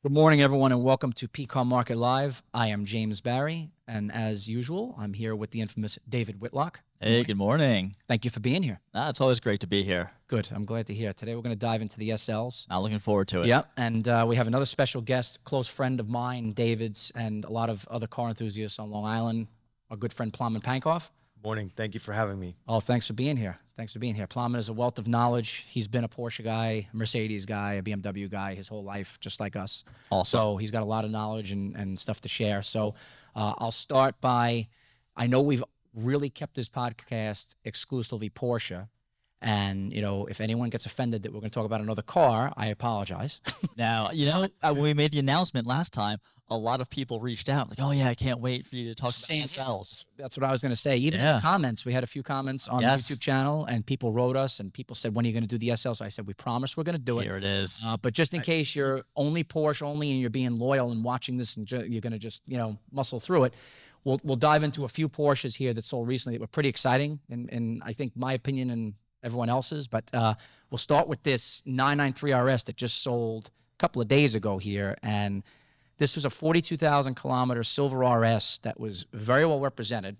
Good morning, everyone, and welcome to Pcarmarket Live. I am James Barry, and as usual, I'm here with the infamous David Whitlock. Hey, good morning. Thank you for being here. It's always great to be here. Good. I'm glad to hear. Today, we're going to dive into the SLs. Looking forward to it. Yep, and we have another special guest, close friend of mine, David's, and a lot of other car enthusiasts on Long Island, our good friend Plamen Pankoff. Morning. Thank you for having me. Oh, thanks for being here. Thanks for being here. Plamen is a wealth of knowledge. He's been a Porsche guy, a Mercedes guy, a BMW guy his whole life, just like us. Awesome. So he's got a lot of knowledge and stuff to share. So I'll start by, I know we've really kept this podcast exclusively Porsche. And, you know, if anyone gets offended that we're going to talk about another car, I apologize. Now, when we made the announcement last time, a lot of people reached out like, oh, yeah, I can't wait for you to talk about SLs. That's what I was going to say. Even in the comments, we had a few comments on the YouTube channel, and people wrote us, and people said, when are you going to do the SL? So I said, we promise we're going to do it. Here it is. But just in case you're only Porsche only and you're being loyal and watching this and you're going to just, muscle through it, we'll dive into a few Porsches here that sold recently that were pretty exciting. And I think my opinion and everyone else's, but we'll start with this 993 RS that just sold a couple of days ago here. And this was a 42,000 kilometer silver RS that was very well represented.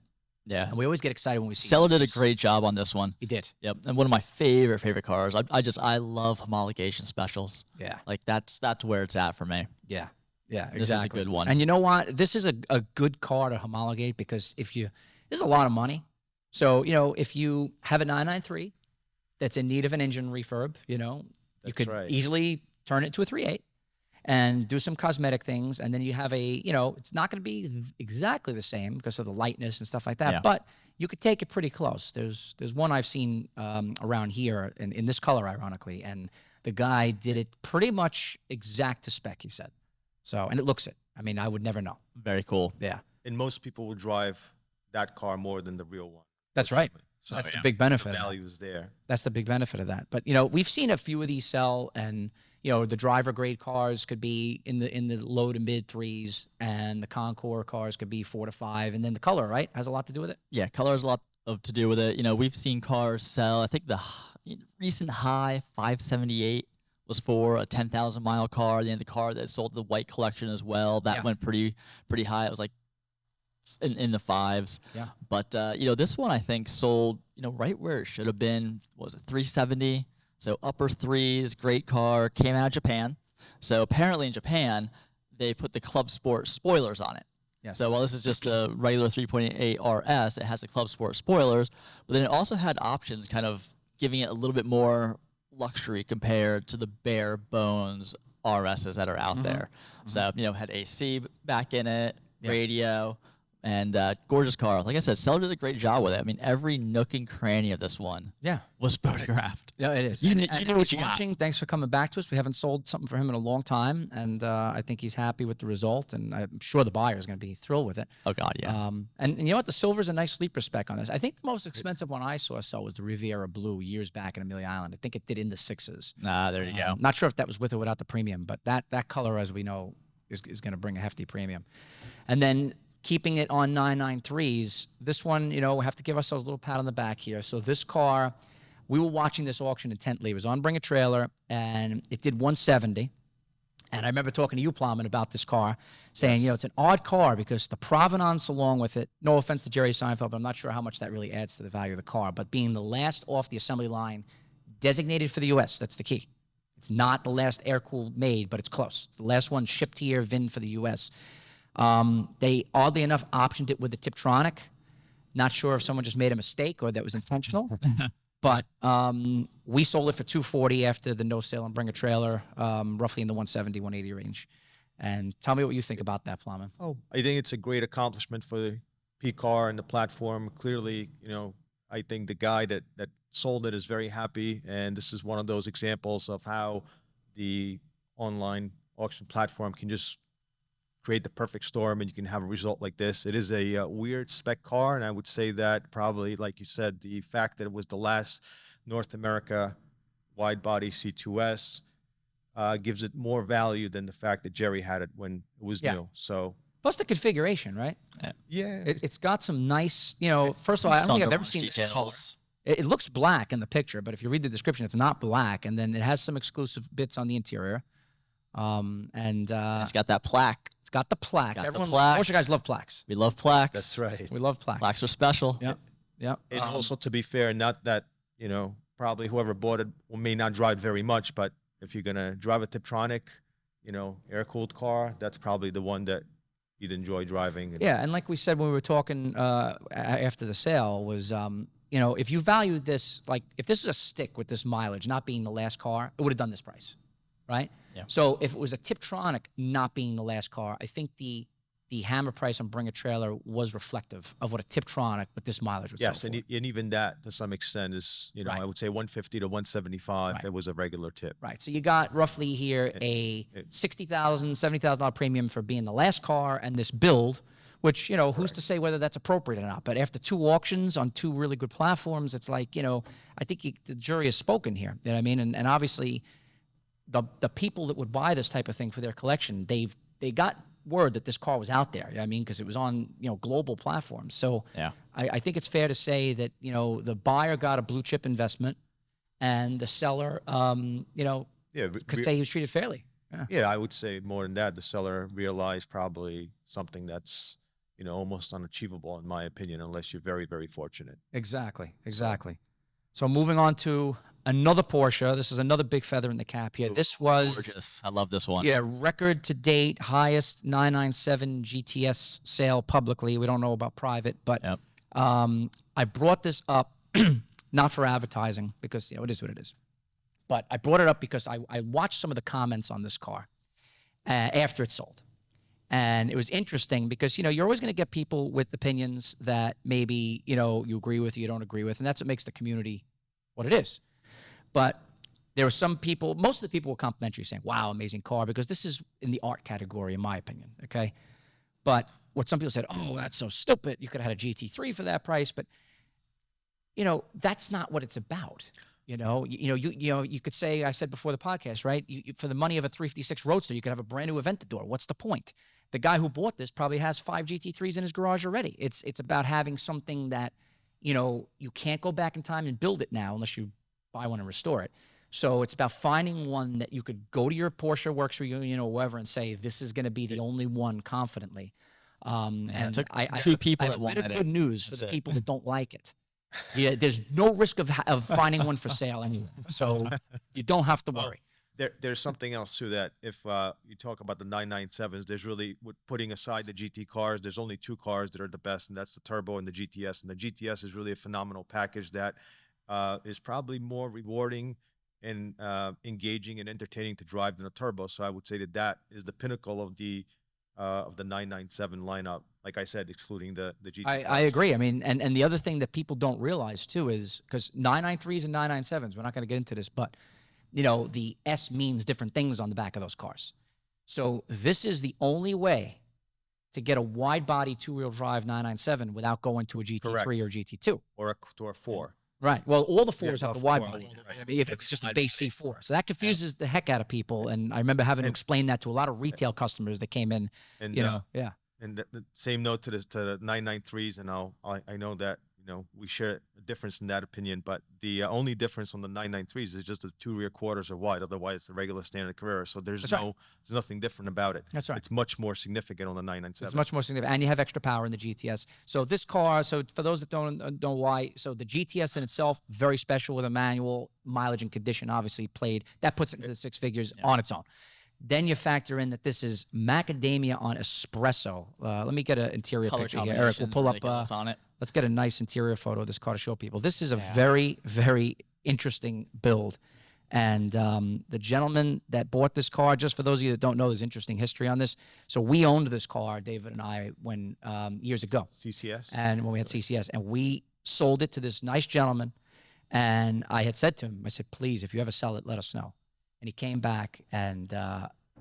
Yeah. And we always get excited when we see Seller did a great job on this one. He did. Yep. And one of my favorite cars. I love homologation specials. Yeah. Like that's where it's at for me. Yeah. Yeah, exactly. This is a good one. And you know what? This is a good car to homologate because there's a lot of money. So, if you have a 993 that's in need of an engine refurb, you could easily turn it to a 3.8 and do some cosmetic things. And then you have it's not going to be exactly the same because of the lightness and stuff like that, but you could take it pretty close. There's one I've seen around here in this color, ironically, and the guy did it pretty much exact to spec, he said. So, and it looks it. I mean, I would never know. Very cool. Yeah. And most people will drive that car more than the real one. That's right. So that's the big benefit. The value is there. That's the big benefit of that. But we've seen a few of these sell, and the driver grade cars could be in the low to mid threes, and the Concours cars could be 4 to 5, and then the color, right, has a lot to do with it. Yeah, color has a lot to do with it. We've seen cars sell. I think the recent high 578 was for a 10,000 mile car. The car that sold the white collection as well. That went pretty high. It was like in the fives. Yeah. But this one I think sold right where it should have been. What was it, 370? So upper threes, great car, came out of Japan. So apparently in Japan they put the Club Sport spoilers on it. Yes. So while this is just a regular 3.8 RS, it has the Club Sport spoilers, but then it also had options kind of giving it a little bit more luxury compared to the bare bones RSs that are out there. So, had AC back in it, radio, and gorgeous car. Like I said, Seller did a great job with it. I mean, every nook and cranny of this one was photographed. Yeah, it is. You knew what you got. Thanks for coming back to us. We haven't sold something for him in a long time, and I think he's happy with the result, and I'm sure the buyer is going to be thrilled with it. Oh, God, yeah. And you know what? The silver's a nice sleeper spec on this. I think the most expensive one I saw sell was the Riviera Blue years back in Amelia Island. I think it did in the sixes. There you go. Not sure if that was with or without the premium, but that color, as we know, is going to bring a hefty premium. And then keeping it on 993s, this one, we have to give ourselves a little pat on the back here. So this car, we were watching this auction intently. It was on Bring a Trailer, and it did 170. And I remember talking to you, Plamen, about this car, saying, it's an odd car because the provenance along with it, no offense to Jerry Seinfeld, but I'm not sure how much that really adds to the value of the car, but being the last off the assembly line designated for the U.S., that's the key. It's not the last air-cooled made, but it's close. It's the last one shipped here, VIN for the U.S., they, oddly enough, optioned it with the Tiptronic. Not sure if someone just made a mistake or that was intentional. But we sold it for $240 after the no sale on Bring a Trailer, roughly in the 170, 180 range. And tell me what you think about that, Plamen. Oh, I think it's a great accomplishment for the P-Car and the platform. Clearly, I think the guy that sold it is very happy. And this is one of those examples of how the online auction platform can just create the perfect storm and you can have a result like this. It is a weird spec car, and I would say that probably, like you said, the fact that it was the last North America wide body C2S gives it more value than the fact that Jerry had it when it was new. So plus the configuration, right? Yeah. It's got some nice, first of all, I don't think I've ever seen this color. It looks black in the picture, but if you read the description, it's not black. And then it has some exclusive bits on the interior. And It's got that plaque. it's got the plaque. Got the Everyone, plaque. Porsche guys love plaques. We love plaques. That's right. We love plaques. Plaques are special. Yep. Yep. And also, to be fair, not that, probably whoever bought it may not drive very much, but if you're going to drive a Tiptronic, air-cooled car, that's probably the one that you'd enjoy driving. Yeah, and like we said when we were talking after the sale was, if you valued this, like if this was a stick with this mileage not being the last car, it would have done this price, right? Yeah. So if it was a Tiptronic not being the last car, I think the hammer price on Bring a Trailer was reflective of what a Tiptronic with this mileage would Yes, sell and for. and even that to some extent is, Right. I would say 150 to 175 Right. if it was a regular tip. Right. So you got roughly here a $60,000, $70,000 premium for being the last car and this build, which, who's to say whether that's appropriate or not. But after 2 auctions on 2 really good platforms, it's like, I think the jury has spoken here. You know what I mean? And obviously the people that would buy this type of thing for their collection, they got word that this car was out there. You know what I mean? Because it was on, global platforms. So Yeah. I think it's fair to say that, the buyer got a blue chip investment and the seller, Yeah, could say he was treated fairly. Yeah. yeah, I would say more than that. The seller realized probably something that's, almost unachievable in my opinion, unless you're very, very fortunate. Exactly. So moving on to another Porsche. This is another big feather in the cap here. This was, Gorgeous. I love this one. yeah, record to date, highest 997 GTS sale publicly. We don't know about private, but Yep. I brought this up not for advertising because, it is what it is. But I brought it up because I watched some of the comments on this car after it sold. And it was interesting because, you're always going to get people with opinions that maybe, you agree with, you don't agree with. And that's what makes the community what it is. But there were some people, most of the people were complimentary saying, wow, amazing car, because this is in the art category, in my opinion. Okay. But what some people said, oh, that's so stupid. You could have had a GT3 for that price. But, that's not what it's about. You could say, I said before the podcast, right? For the money of a 356 Roadster, you could have a brand new Aventador. What's the point? The guy who bought this probably has 5 GT3s in his garage already. It's about having something that, you can't go back in time and build it now unless you buy one and restore it. So it's about finding one that you could go to your Porsche Works reunion or wherever and say, this is going to be the only one confidently. And it took I 2 people I that have a bit wanted of it. good news for That's the it. people that don't like it. Yeah, there's no risk of finding one for sale anyway, so you don't have to worry. There's something else too that if you talk about the 997s, there's really, with putting aside the GT cars, there's only 2 cars that are the best, and that's the Turbo and the GTS. And the GTS is really a phenomenal package that is probably more rewarding and engaging and entertaining to drive than a Turbo. So I would say that is the pinnacle of the 997 lineup. Like I said, excluding the GT. I agree. I mean, and the other thing that people don't realize too is because 993s and 997s, we're not going to get into this, but the S means different things on the back of those cars. So this is the only way to get a wide body 2-wheel drive 997 without going to a GT3 Correct. or GT2. or a 4. Right. Well, all the 4s Yeah, have the of wide course. body. I mean, if it's just a base C4. So that confuses the heck out of people. And I remember having to explain that to a lot of retail customers that came in, And yeah. and the same note to the 993s, and I know that we share a difference in that opinion, but the only difference on the 993s is just the 2 rear quarters are wide. Otherwise, it's the regular standard Carrera. So there's That's right. there's nothing different about it. That's right. It's much more significant on the 997. It's much more significant, and you have extra power in the GTS. So this car, so for those that don't know why, so the GTS in itself, very special with a manual, mileage and condition obviously played. That puts it into the 6 figures on its own. Then you factor in that this is macadamia on espresso. Let me get an interior Color picture here. Eric, we'll combination's pull up. ridiculous on it. Let's get a nice interior photo of this car to show people. This is a Yeah. very, very interesting build. And the gentleman that bought this car, just for those of you that don't know, there's interesting history on this. So we owned this car, David and I, when years ago. CCS. And when we had CCS, and we sold it to this nice gentleman. And I had said to him, I said, please, if you ever sell it, let us know. And he came back and,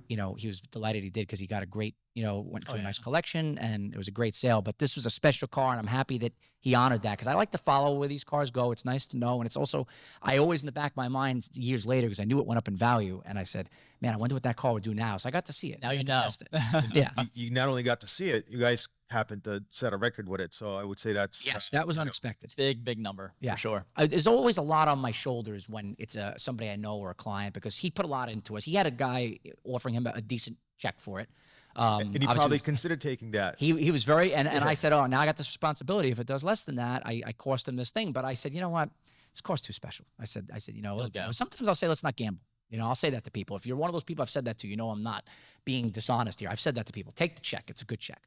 he was delighted he did because he got a great, went to a nice collection and it was a great sale. But this was a special car and I'm happy that he honored that because I like to follow where these cars go. It's nice to know. And it's also, I always in the back of my mind years later, because I knew it went up in value. And I said, man, I wonder what that car would do now. So I got to see it. Now you I got to know. test it. Yeah. You not only got to see it, you guys happened to set a record with it. So I would say that's Yes, that was unexpected. Big number, Yeah, for sure. There's always a lot on my shoulders when it's somebody I know or a client, because he put a lot into us. He had a guy offering him a decent check for it. and he Obviously probably considered taking that. he was very, and I said, oh, now I got this responsibility. If it does less than that, I cost him this thing. But I said, you know what, this car's too special. I said, you know, sometimes I'll say, let's not gamble. You know, I'll say that to people. If you're one of those people I've said that to, you know, I'm not being dishonest here. I've said that to people. Take the check. It's a good check.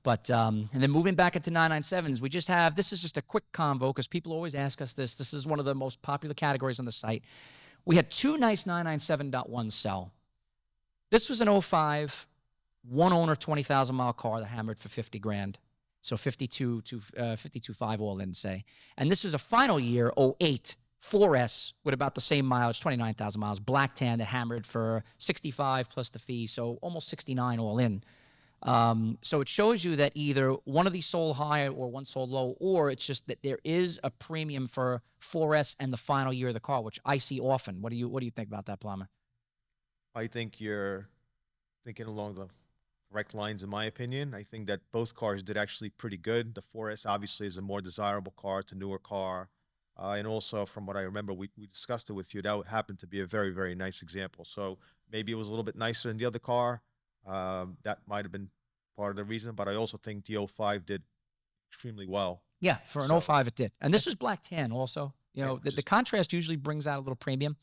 But, and then moving back into 997s, we just have, this is just a quick convo because people always ask us this. This is one of the most popular categories on the site. We had two nice 997.1s sell. This was an 05, one owner, 20,000 mile car that hammered for 50 grand. So 52.5 all in, say. And this was a final year, 08, 4S with about the same mileage, 29,000 miles, black tan that hammered for 65 plus the fee, so almost 69 all in. So it shows you that either one of these sold high or one sold low, or it's just that there is a premium for 4S and the final year of the car, which I see often. What do you think about that, Plamen? I think you're thinking along the correct lines, in my opinion. I think that both cars did actually pretty good. The 4S obviously is a more desirable car. It's a newer car. And also, from what I remember, we discussed it with you. That happened to be a very, very nice example. So maybe it was a little bit nicer than the other car. That might have been part of the reason. But I also think the 05 did extremely well. Yeah, for an 05 it did. And this is black tan also. You know, the contrast usually brings out a little premium.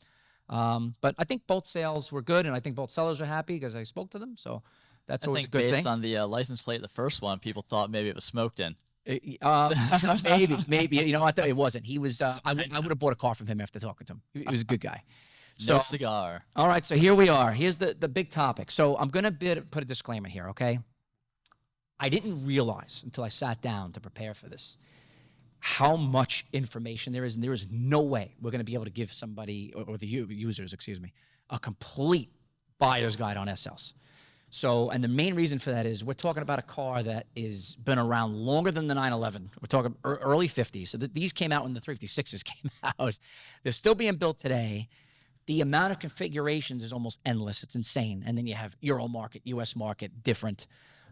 But I think both sales were good, and I think both sellers are happy because I spoke to them. So that's always a good thing. Based on the license plate, the first one, people thought maybe it was smoked in. Maybe. You know what? It wasn't. He was. I would have bought a car from him after talking to him. He was a good guy. So, No cigar. All right. So here we are. Here's the big topic. So I'm gonna put a disclaimer here. Okay. I didn't realize until I sat down to prepare for this how much information there is, and there is no way we're going to be able to give somebody or the users, a complete buyer's guide on SLs. So, and the main reason for that is we're talking about a car that is been around longer than the 911. We're talking early 50s. So these came out when the 356s came out. They're still being built today. The amount of configurations is almost endless. It's insane. And then you have Euro market, US market, different.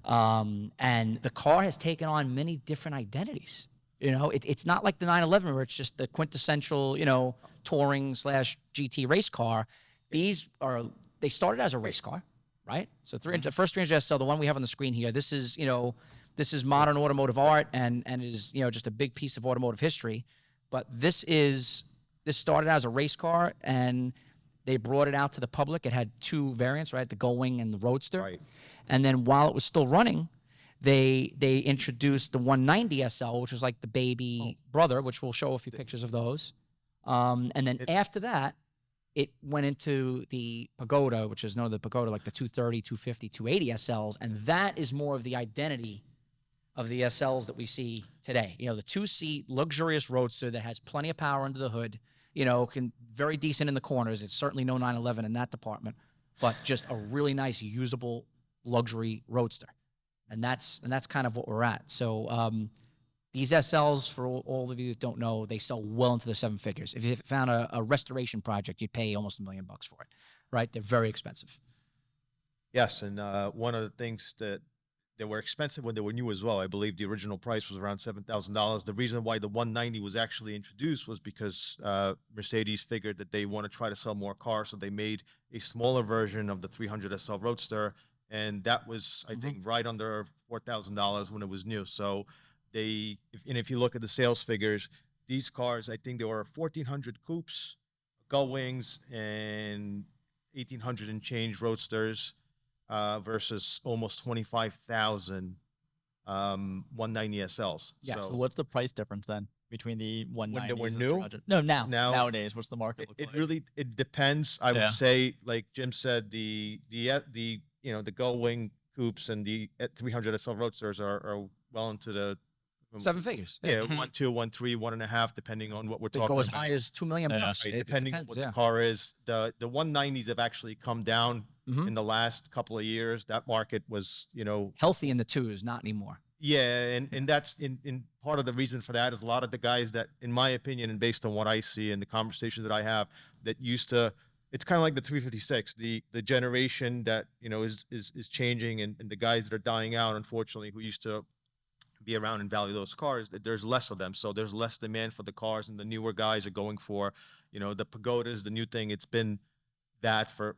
And the car has taken on many different identities. You know, it's not like the 911 where it's just the quintessential, you know, touring / GT race car. They started as a race car, right? So the first 300 SL, the one we have on the screen here, this is modern automotive art and it is, you know, just a big piece of automotive history. But this started as a race car and they brought it out to the public. It had two variants, right? The Gullwing and the Roadster. Right. And then while it was still running, they introduced the 190 SL, which was like the baby brother, which we'll show a few pictures of those. And then after that, it went into the Pagoda, which is known as the Pagoda, like the 230, 250, 280 SLs. And that is more of the identity of the SLs that we see today. You know, the two-seat luxurious roadster that has plenty of power under the hood, you know, very decent in the corners. It's certainly no 911 in that department, but just a really nice, usable luxury roadster. And that's kind of what we're at. So these SLs, for all of you that don't know, they sell well into the seven figures. If you found a restoration project, you'd pay almost $1 million for it, right? They're very expensive. Yes, and one of the things that they were expensive when they were new as well. I believe the original price was around $7,000. The reason why the 190 was actually introduced was because Mercedes figured that they want to try to sell more cars, so they made a smaller version of the 300 SL Roadster. And that was, I think, right under $4,000 when it was new. So if you look at the sales figures, these cars, I think there were 1,400 coupes, Gullwings, and 1,800 and change Roadsters versus almost 25,000 190 SLs. Yeah. So what's the price difference then between the 190s when they were and new? 300? No, nowadays, what's the market look like? It depends. I would say, like Jim said, the Gullwing coupes and the 300 SL Roadsters are well into the seven figures. Yeah, 1, 2, 1, 3, 1.5, depending on what we're talking about. They go as high as $2 million. Right, depending on what the car is. The 190s have actually come down in the last couple of years. That market was, healthy in the twos, not anymore. Yeah, and that's in part of the reason for that is a lot of the guys that, in my opinion, and based on what I see and the conversations that I have, that used to. It's kind of like the 356, the generation that is changing, and the guys that are dying out, unfortunately, who used to be around and value those cars, there's less of them. So there's less demand for the cars, and the newer guys are going for, the Pagodas, the new thing. It's been that for,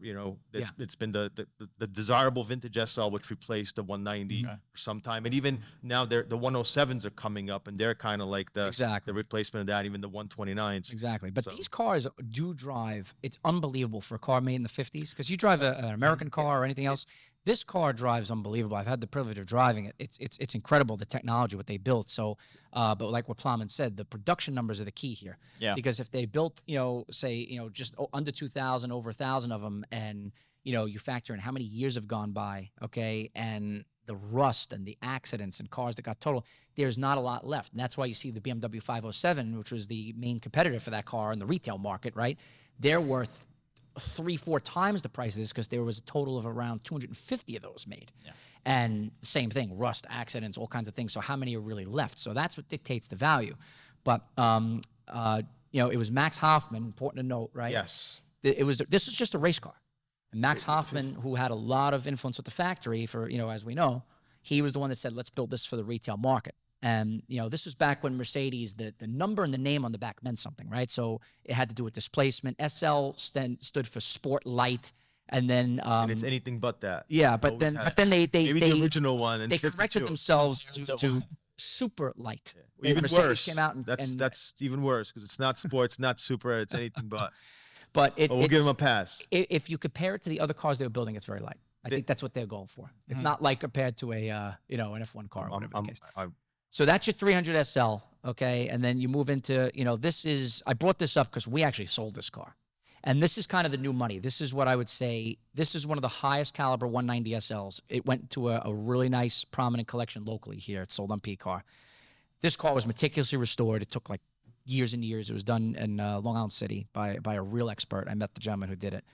it's been the desirable vintage SL, which replaced the 190 for some time. And even now the 107s are coming up, and they're kind of like the replacement of that, even the 129s. Exactly. But these cars do drive. It's unbelievable for a car made in the 50s, because you drive an American car or anything else. This car drives unbelievable. I've had the privilege of driving it. It's incredible, the technology, what they built. So, but like what Plamen said, the production numbers are the key here. Yeah. Because if they built, say, just under 2,000, over 1,000 of them, and you factor in how many years have gone by, okay, and the rust and the accidents and cars that got totaled, there's not a lot left. And that's why you see the BMW 507, which was the main competitor for that car in the retail market, right? They're worth 3-4 times the price of this, because there was a total of around 250 of those made. Yeah. And same thing, rust, accidents, all kinds of things. So how many are really left? So that's what dictates the value. But it was Max Hoffman, important to note, right? Yes. This was just a race car. And Max Hoffman, who had a lot of influence with the factory for, as we know, he was the one that said, let's build this for the retail market. And, this was back when Mercedes, the number and the name on the back meant something, right? So it had to do with displacement. SL stood for Sport Light. And then and it's anything but that. Yeah, but then they the original one, and they corrected themselves to Super Light. Yeah. Well, even Mercedes worse. Came out that's even worse, because it's not sports, not super, it's anything but. But we'll give them a pass. If you compare it to the other cars they were building, it's very light. I think that's what they're going for. It's not like compared to a an F1 car or whatever the case. So that's your 300 SL, okay? And then you move into, I brought this up because we actually sold this car. And this is kind of the new money. This is what I would say, this is one of the highest caliber 190 SLs. It went to a really nice, prominent collection locally here. It's sold on Pcar. This car was meticulously restored. It took like years and years. It was done in Long Island City by a real expert. I met the gentleman who did it.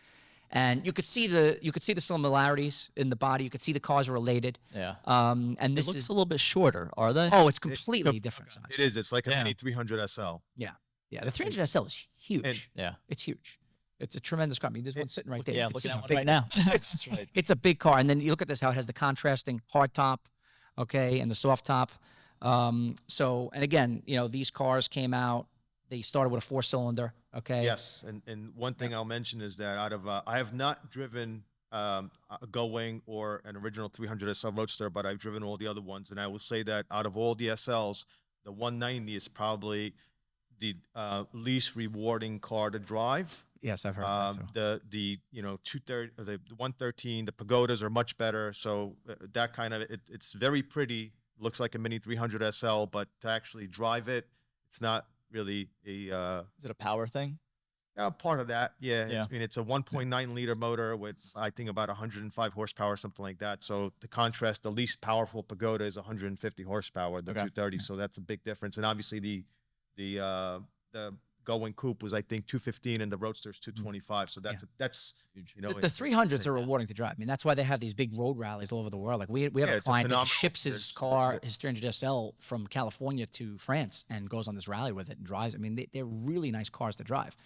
And you could see the similarities in the body. You could see the cars are related. Yeah. And this looks is a little bit shorter, are they? Oh, it's completely different size. It is. It's like a mini 300 SL. Yeah. Yeah. The 300 SL is huge. Yeah. It's huge. It's a tremendous car. I mean, there's one sitting right there. Yeah, looking at one right now. That's right. It's a big car. And then you look at this, how it has the contrasting hard top, okay, and the soft top. And again, these cars came out, they started with a 4-cylinder, okay? Yes, and one thing I'll mention is that I have not driven a Gullwing or an original 300 SL Roadster, but I've driven all the other ones, and I will say that out of all the SLs, the 190 is probably the least rewarding car to drive. Yes, I've heard that too. The 230, the 113, the Pagodas are much better. So that kind of it's very pretty. Looks like a mini 300 SL, but to actually drive it, it's not really a. Is it a power thing? Part of that, yeah. Yeah. It's a 1.9 liter motor with, I think, about 105 horsepower, something like that. So the contrast, the least powerful Pagoda is 150 horsepower, the 230. So that's a big difference. And obviously the Gullwing Coupe was, I think, 215, and the Roadster's 225. So that's huge. The 300s are rewarding to drive. I mean, that's why they have these big road rallies all over the world. Like we have a client that ships his car, his 300 SL, from California to France and goes on this rally with it and drives. I mean, they're really nice cars to drive.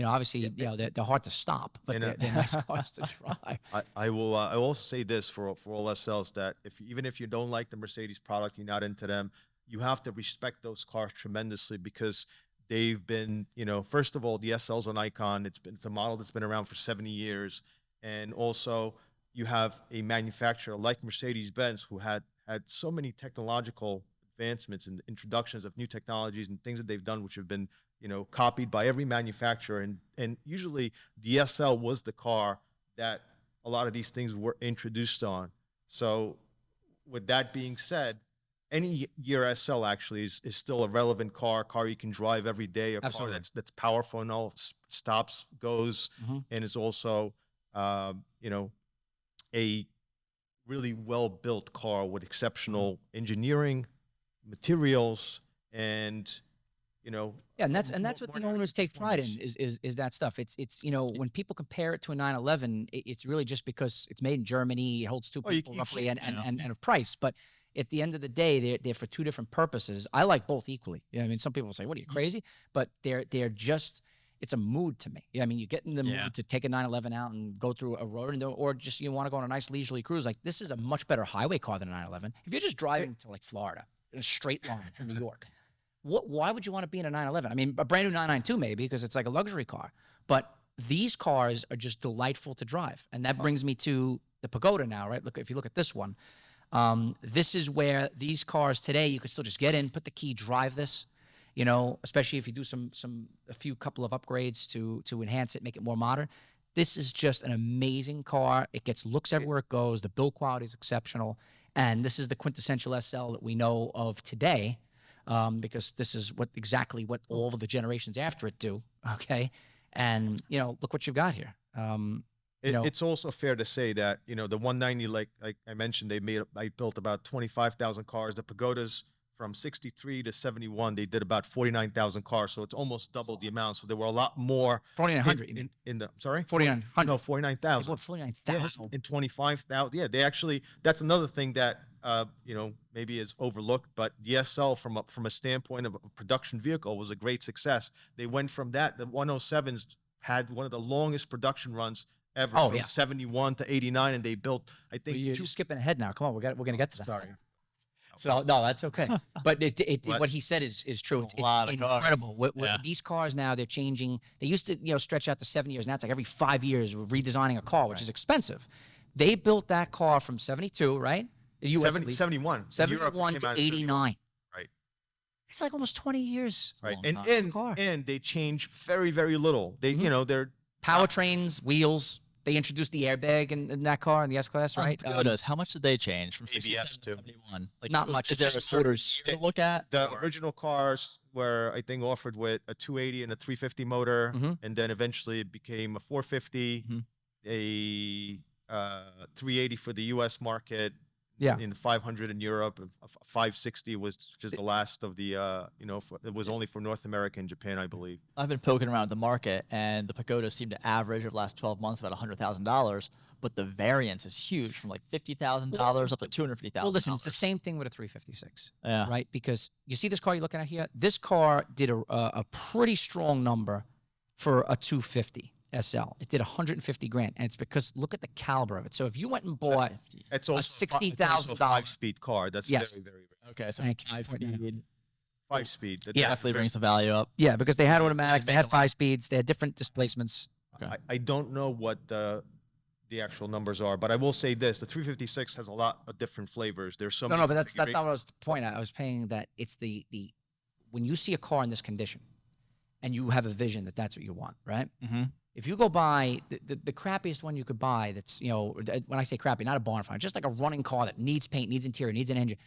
Obviously, they're hard to stop, but they're nice cars to drive. I will also say this for all SLs, that even if you don't like the Mercedes product, you're not into them, you have to respect those cars tremendously, because they've been, first of all, the SL's an icon. It's a model that's been around for 70 years. And also you have a manufacturer like Mercedes-Benz, who had so many technological advancements and introductions of new technologies and things that they've done, which have been, copied by every manufacturer. And usually the SL was the car that a lot of these things were introduced on. So with that being said, any year SL actually is still a relevant car you can drive every day, Absolutely. car that's powerful and all, stops, goes, and is also, a really well-built car with exceptional engineering, materials, and, and that's what the owners take pride in is that stuff. It's when people compare it to a 911, it's really just because it's made in Germany, it holds two people roughly, and of price, but at the end of the day, they're for two different purposes. I like both equally. I mean, some people say, "What are you, crazy?" But they're just, it's a mood to me. I mean, you get in the mood to take a 911 out and go through a road, or just you want to go on a nice leisurely cruise. Like, this is a much better highway car than a 911. If you're just driving to like Florida, in a straight line from New York. Why would you want to be in a 911? I mean, a brand new 992 maybe because it's like a luxury car, but these cars are just delightful to drive. And that brings me to the Pagoda now, right? Look, if you look at this one, this is where these cars today, you could still just get in, put the key, drive this, you know, especially if you do a couple of upgrades to enhance it, make it more modern. This is just an amazing car. It gets looks everywhere it goes. The build quality is exceptional. And this is the quintessential SL that we know of today, because this is exactly what all of the generations after it do. Okay. And, you know, look what you've got here. It's also fair to say that, you know, the 190, like I mentioned, I built about 25,000 cars. The Pagodas from 63 to 71, they did about 49,000 cars. So it's almost double the amount. So there were a lot more. 4,900 in the, sorry? 4,900. No, 49,000. 49,000. In 25,000. Yeah, they actually, that's another thing that, you know, maybe is overlooked, but the SL from a standpoint of a production vehicle was a great success. They went from that, the 107s had one of the longest production runs ever, from 71 to 89, and they built, I think, You're skipping ahead now. Come on, we're gonna get to that. Sorry. So no, that's okay. But what he said is true. It's incredible. These cars now, they're changing. They used to, you know, stretch out to 7 years. Now it's like every 5 years we're redesigning a car, which is expensive. They built that car from 72, right? The US 71 to 89. Right. It's like almost 20 years. Right. And they change very, very little. They, you know, they're powertrains, wheels. They introduced the airbag in that car in the S-Class, right? Pagodas, how much did they change from ABS to 71? Like, not much. Is there a certain year to look at? The original cars were, I think, offered with a 280 and a 350 motor, and then eventually it became a 450, a 380 for the U.S. market. Yeah. In the 500 in Europe, a 560 was just the last of the, you know, it was only for North America and Japan, I believe. I've been poking around the market, and the Pagodas seem to average over the last 12 months about $100,000, but the variance is huge, from like $50,000 up to $250,000. Well, listen, it's the same thing with a 356, right? Because you see this car you're looking at here? This car did a pretty strong number for a 250. SL. It did 150 grand, and it's because look at the caliber of it. So if you went and bought a $60,000 5-speed car, that's very, very okay. So Thank you. 5-speed. 5-speed. Yeah. Definitely brings the value up. Yeah, because they had automatics, they had 5 speeds, they had different displacements. Okay. I don't know what the actual numbers are, but I will say this: the 356 has a lot of different flavors. There's so no, but that's not what I was pointing at. I was saying that it's the when you see a car in this condition, and you have a vision that that's what you want, right? Mm-hmm. If you go buy the crappiest one you could buy, that's, you know, when I say crappy, not a barn find, just like a running car that needs paint, needs interior, needs an engine,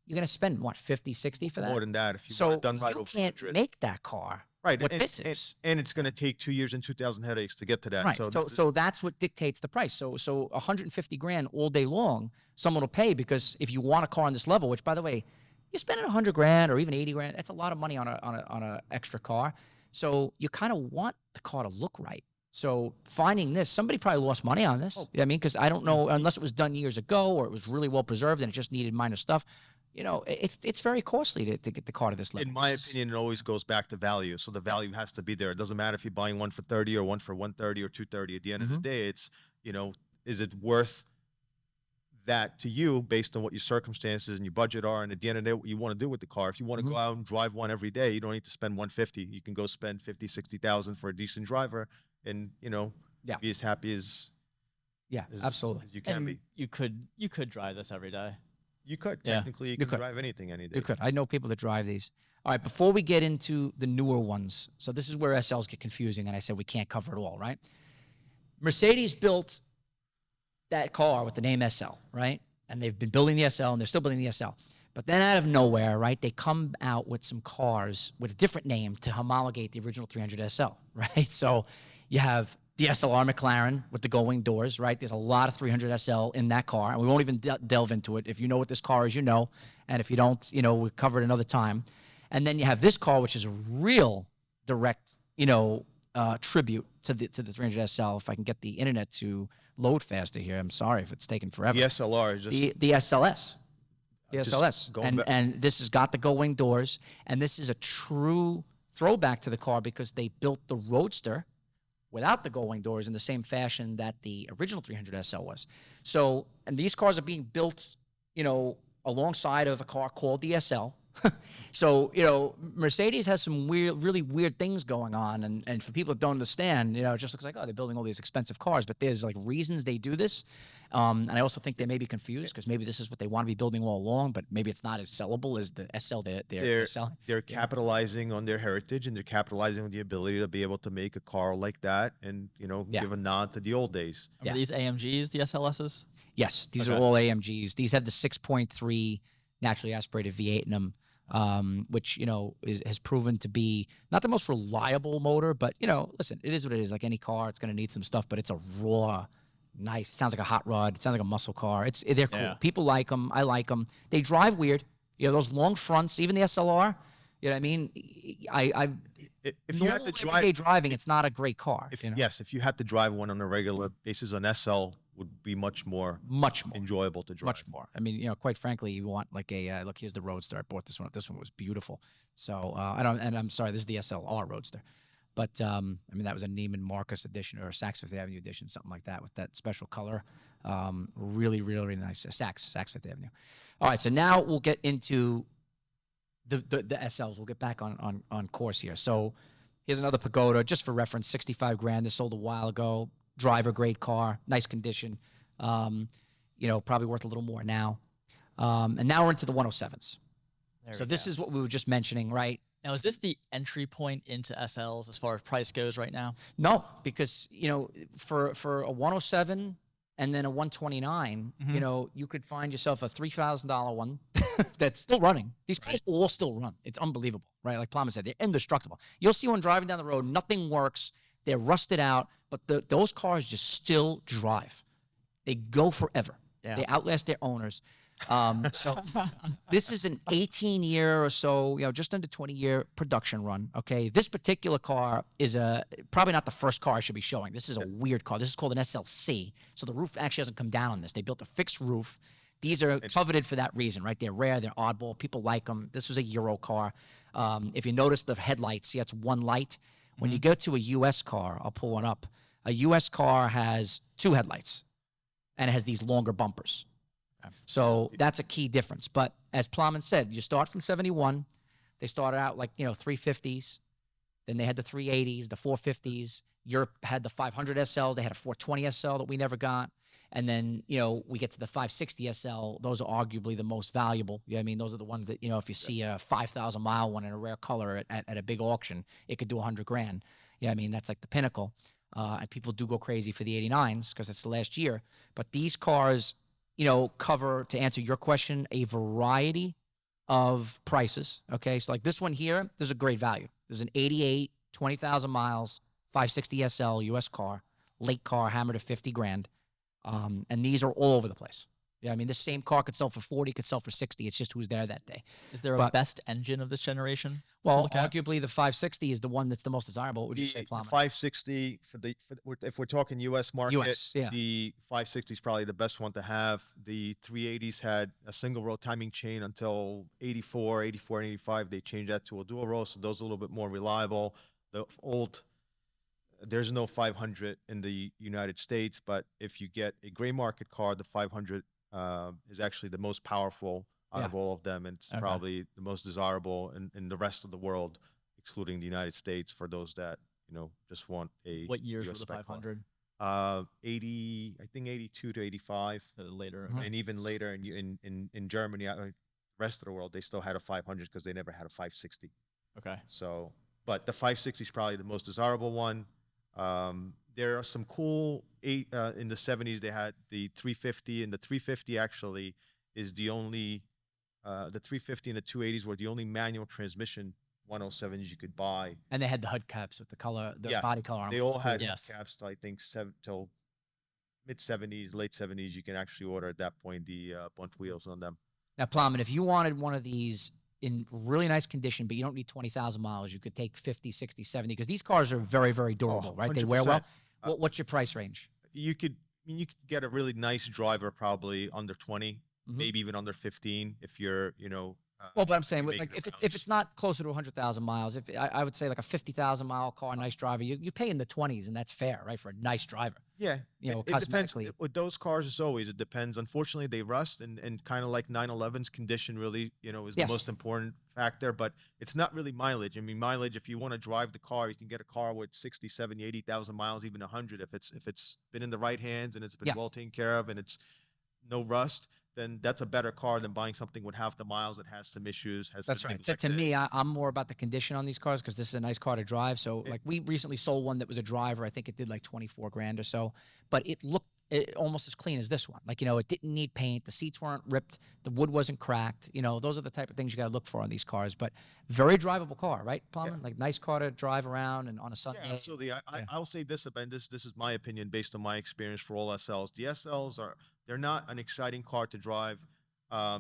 you're going to spend, what, 50, 60 for that? More than that if you want it done right. You can't make that car what this is. And it's going to take 2 years and 2,000 headaches to get to that. Right. So that's what dictates the price. So 150 grand all day long, someone will pay, because if you want a car on this level, which, by the way, you're spending 100 grand or even 80 grand, that's a lot of money on a extra car. So you kind of want the car to look right. So finding this, somebody probably lost money on this. I mean, because I don't know, unless it was done years ago or it was really well preserved and it just needed minor stuff. You know, it's very costly to get the car to this level. In my opinion, it always goes back to value. So the value has to be there. It doesn't matter if you're buying one for 30 or one for 130 or 230. At the end of the day, it's, you know, is it worth that to you based on what your circumstances and your budget are? And at the end of the day, what you want to do with the car. If you want to go out and drive one every day, you don't need to spend 150. You can go spend 50, 60,000 for a decent driver, and, you know, be as happy as absolutely as you can be. You could drive this every day. You could technically you can drive anything any day. You could. I know people that drive these. All right, before we get into the newer ones, so this is where SLs get confusing, and I said we can't cover it all, right? Mercedes built that car with the name SL, right? And they've been building the SL, and they're still building the SL. But then out of nowhere, right, they come out with some cars with a different name to homologate the original 300 SL, right? So you have the SLR McLaren with the gull-wing doors, right? There's a lot of 300 SL in that car, and we won't even delve into it. If you know what this car is, you know. And if you don't, you know, we'll cover it another time. And then you have this car, which is a real direct, you know, tribute to the 300 SL. If I can get the internet to load faster here, I'm sorry if it's taking forever. The SLR is just the SLS. The SLS. And this has got the gull-wing doors, and this is a true throwback to the car because they built the Roadster without the gull-wing doors in the same fashion that the original 300 SL was. So, and these cars are being built, you know, alongside of a car called the SL. So, Mercedes has some really weird things going on. And for people that don't understand, it just looks like, oh, they're building all these expensive cars, but there's like reasons they do this. And I also think they may be confused because maybe this is what they want to be building all along, but maybe it's not as sellable as the SL they're selling. They're capitalizing on their heritage, and they're capitalizing on the ability to be able to make a car like that and, give a nod to the old days. Are these AMGs, the SLSs? Yes, these are all AMGs. These have the 6.3 naturally aspirated V8 in them. Which has proven to be not the most reliable motor, but listen, it is what it is. Like any car, it's going to need some stuff, but it's a raw, nice. It sounds like a hot rod. It sounds like a muscle car. They're cool. People like them. I like them. They drive weird. Those long fronts, even the SLR. You know what I mean? If you had to drive everyday driving, it's not a great car. Yes, if you had to drive one on a regular basis, an SL would be much more enjoyable to drive. Much more. I mean, quite frankly, you want like a look. Here's the Roadster. I bought this one. This one was beautiful. So I'm sorry. This is the SLR Roadster, but I mean that was a Neiman Marcus edition or a Saks Fifth Avenue edition, something like that, with that special color. Really, really, really nice. Saks Fifth Avenue. All right, so now we'll get into the SLs. We'll get back on course here. So here's another Pagoda, just for reference, 65 grand. This sold a while ago. Driver grade car, nice condition. Probably worth a little more now. And now we're into the 107s. So this is what we were just mentioning, right? Now, is this the entry point into SLs as far as price goes right now? No, because for a 107 and then a 129, you could find yourself a $3,000 one that's still running. These cars all still run. It's unbelievable, right? Like Plamen said, they're indestructible. You'll see one driving down the road, nothing works. They're rusted out, but those cars just still drive. They go forever. Yeah. They outlast their owners. So this is an 18-year or so, just under 20-year production run. Okay, this particular car is probably not the first car I should be showing. This is a weird car. This is called an SLC. So the roof actually hasn't come down on this. They built a fixed roof. These are coveted for that reason, right? They're rare. They're oddball. People like them. This was a Euro car. If you notice the headlights, see, that's one light. When you go to a U.S. car, I'll pull one up. A U.S. car has two headlights, and it has these longer bumpers. So that's a key difference. But as Plamen said, you start from 71. They started out like 350s. Then they had the 380s, the 450s. Europe had the 500 SLs. They had a 420 SL that we never got. And then, we get to the 560 SL. Those are arguably the most valuable. You know what I mean? Those are the ones that, if you see a 5,000 mile one in a rare color at a big auction, it could do 100 grand. You know what I mean? That's like the pinnacle. And people do go crazy for the 89s because it's the last year. But these cars, cover, to answer your question, a variety of prices. Okay. So like this one here, there's a great value. There's an 88, 20,000 miles, 560 SL US car, late car, hammered to 50 grand. And these are all over the place. Yeah, I mean, this same car could sell for 40, could sell for 60. It's just who's there that day. Is there a best engine of this generation? Well, arguably the 560 is the one that's the most desirable. What would you say, Plamen? 560 if we're talking U.S. market, the 560 is probably the best one to have. The 380s had a single row timing chain until 84 and 85. They changed that to a dual row, so those are a little bit more reliable. There's no 500 in the United States, but if you get a gray market car, the 500 is actually the most powerful out of all of them, and it's probably the most desirable in the rest of the world, excluding the United States, for those that just want a. What years US were the 500? 80, I think 82 to 85, later, and even later in Germany, the rest of the world, they still had a 500 because they never had a 560. Okay. So, but the 560 is probably the most desirable one. There are some cool in the 70s. They had the 350, and the 350 actually is the only the 350 and the 280s were the only manual transmission 107s you could buy. And they had the HUD caps with the color, the body color on them. They all had HUD caps. I think till mid 70s, late 70s. You can actually order at that point the bunt wheels on them. Now, Plamen, if you wanted one of these in really nice condition, but you don't need 20,000 miles, you could take 50, 60, 70, because these cars are very, very durable, right? They wear well. What's your price range? You could get a really nice driver, probably under 20, maybe even under 15, if you're, Well, but I'm saying, you with, make like, it if around. it's not closer to 100,000 miles, if I would say like a 50,000 mile car, nice driver, you pay in the 20s, and that's fair, right, for a nice driver. Yeah, You know, it depends. cosmetically. With those cars, as always, it depends. Unfortunately, they rust, and kind of like 911's condition really, is the Yes. most important factor. But it's not really mileage. I mean, mileage, if you want to drive the car, you can get a car with 60, 70, 80,000 miles, even 100. If it's been in the right hands and it's been Yeah. well taken care of and it's no rust, then that's a better car than buying something with half the miles that has some issues. That's right. To me, I'm more about the condition on these cars because this is a nice car to drive. So, like, we recently sold one that was a driver. I think it did like 24 grand or so, but it looked almost as clean as this one. Like, it didn't need paint. The seats weren't ripped. The wood wasn't cracked. Those are the type of things you got to look for on these cars. But very drivable car, right, Plamen? Like, nice car to drive around and on a Sunday. Yeah, absolutely. I'll say this about this. This is my opinion based on my experience for all SLs. The SLs they're not an exciting car to drive.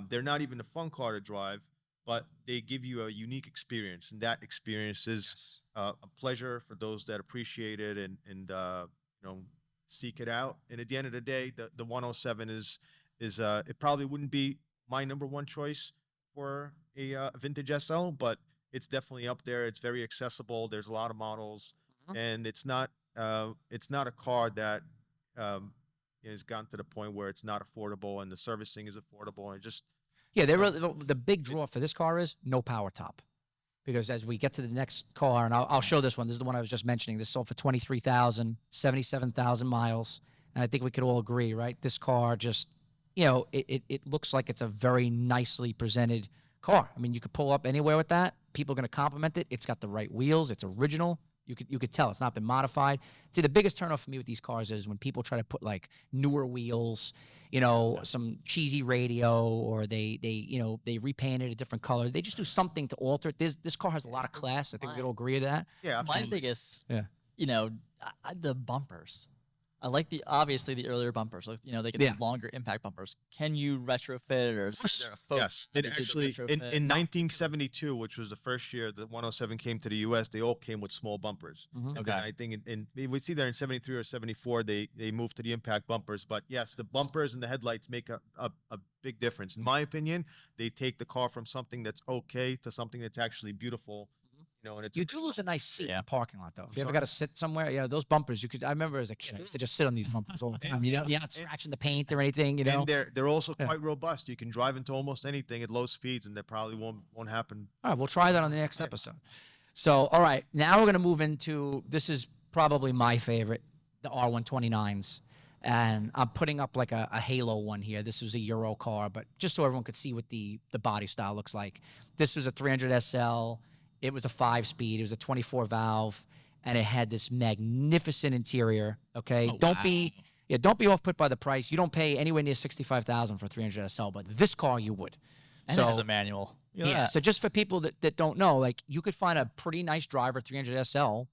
They're not even a fun car to drive, but they give you a unique experience, and that experience is a pleasure for those that appreciate it and seek it out. And at the end of the day, the 107 is it probably wouldn't be my number one choice for a vintage SL, but it's definitely up there. It's very accessible. There's a lot of models, and it's not a car that has gotten to the point where it's not affordable and the servicing is affordable and just The big draw for this car is no power top. Because as we get to the next car, and I'll show this one. This is the one I was just mentioning. This sold for 23,000, 77,000 miles, and I think we could all agree, right? This car just, it looks like it's a very nicely presented car. I mean, you could pull up anywhere with that. People are going to compliment it. It's got the right wheels. It's original. You could tell it's not been modified. See, the biggest turnoff for me with these cars is when people try to put like newer wheels, some cheesy radio, or they repaint it a different color. They just do something to alter it. This car has a lot of class. I think we could all agree to that. Yeah, My absolutely. biggest, Yeah. the bumpers. I like obviously the earlier bumpers. Like, they get Yeah. the longer impact bumpers. Can you retrofit, or is there a focus? Yes, it actually in 1972, which was the first year the 107 came to the U.S., they all came with small bumpers. And Okay. then I think we see there in 73 or 74 they moved to the impact bumpers. But yes, the bumpers and the headlights make a big difference. In my opinion, they take the car from something that's okay to something that's actually beautiful. And it's You do lose a nice seat in Yeah. the parking lot, though. If you ever got to sit somewhere, those bumpers, I remember as a kid, I used to just sit on these bumpers all the time. You're not scratching the paint or anything, And they're also quite robust. You can drive into almost anything at low speeds, and that probably won't happen. All right, we'll try that on the next episode. So, all right, now we're going to move into, this is probably my favorite, the R129s. And I'm putting up like a Halo one here. This was a Euro car, but just so everyone could see what the body style looks like. This was a 300 SL. It was a 5-speed. It was a 24 valve, and it had this magnificent interior. Okay, Oh, don't wow. be off put by the price. You don't pay anywhere near 65,000 for a 300 SL, but this car you would. And it has a manual. Yeah. So just for people that don't know, like, you could find a pretty nice driver 300 SL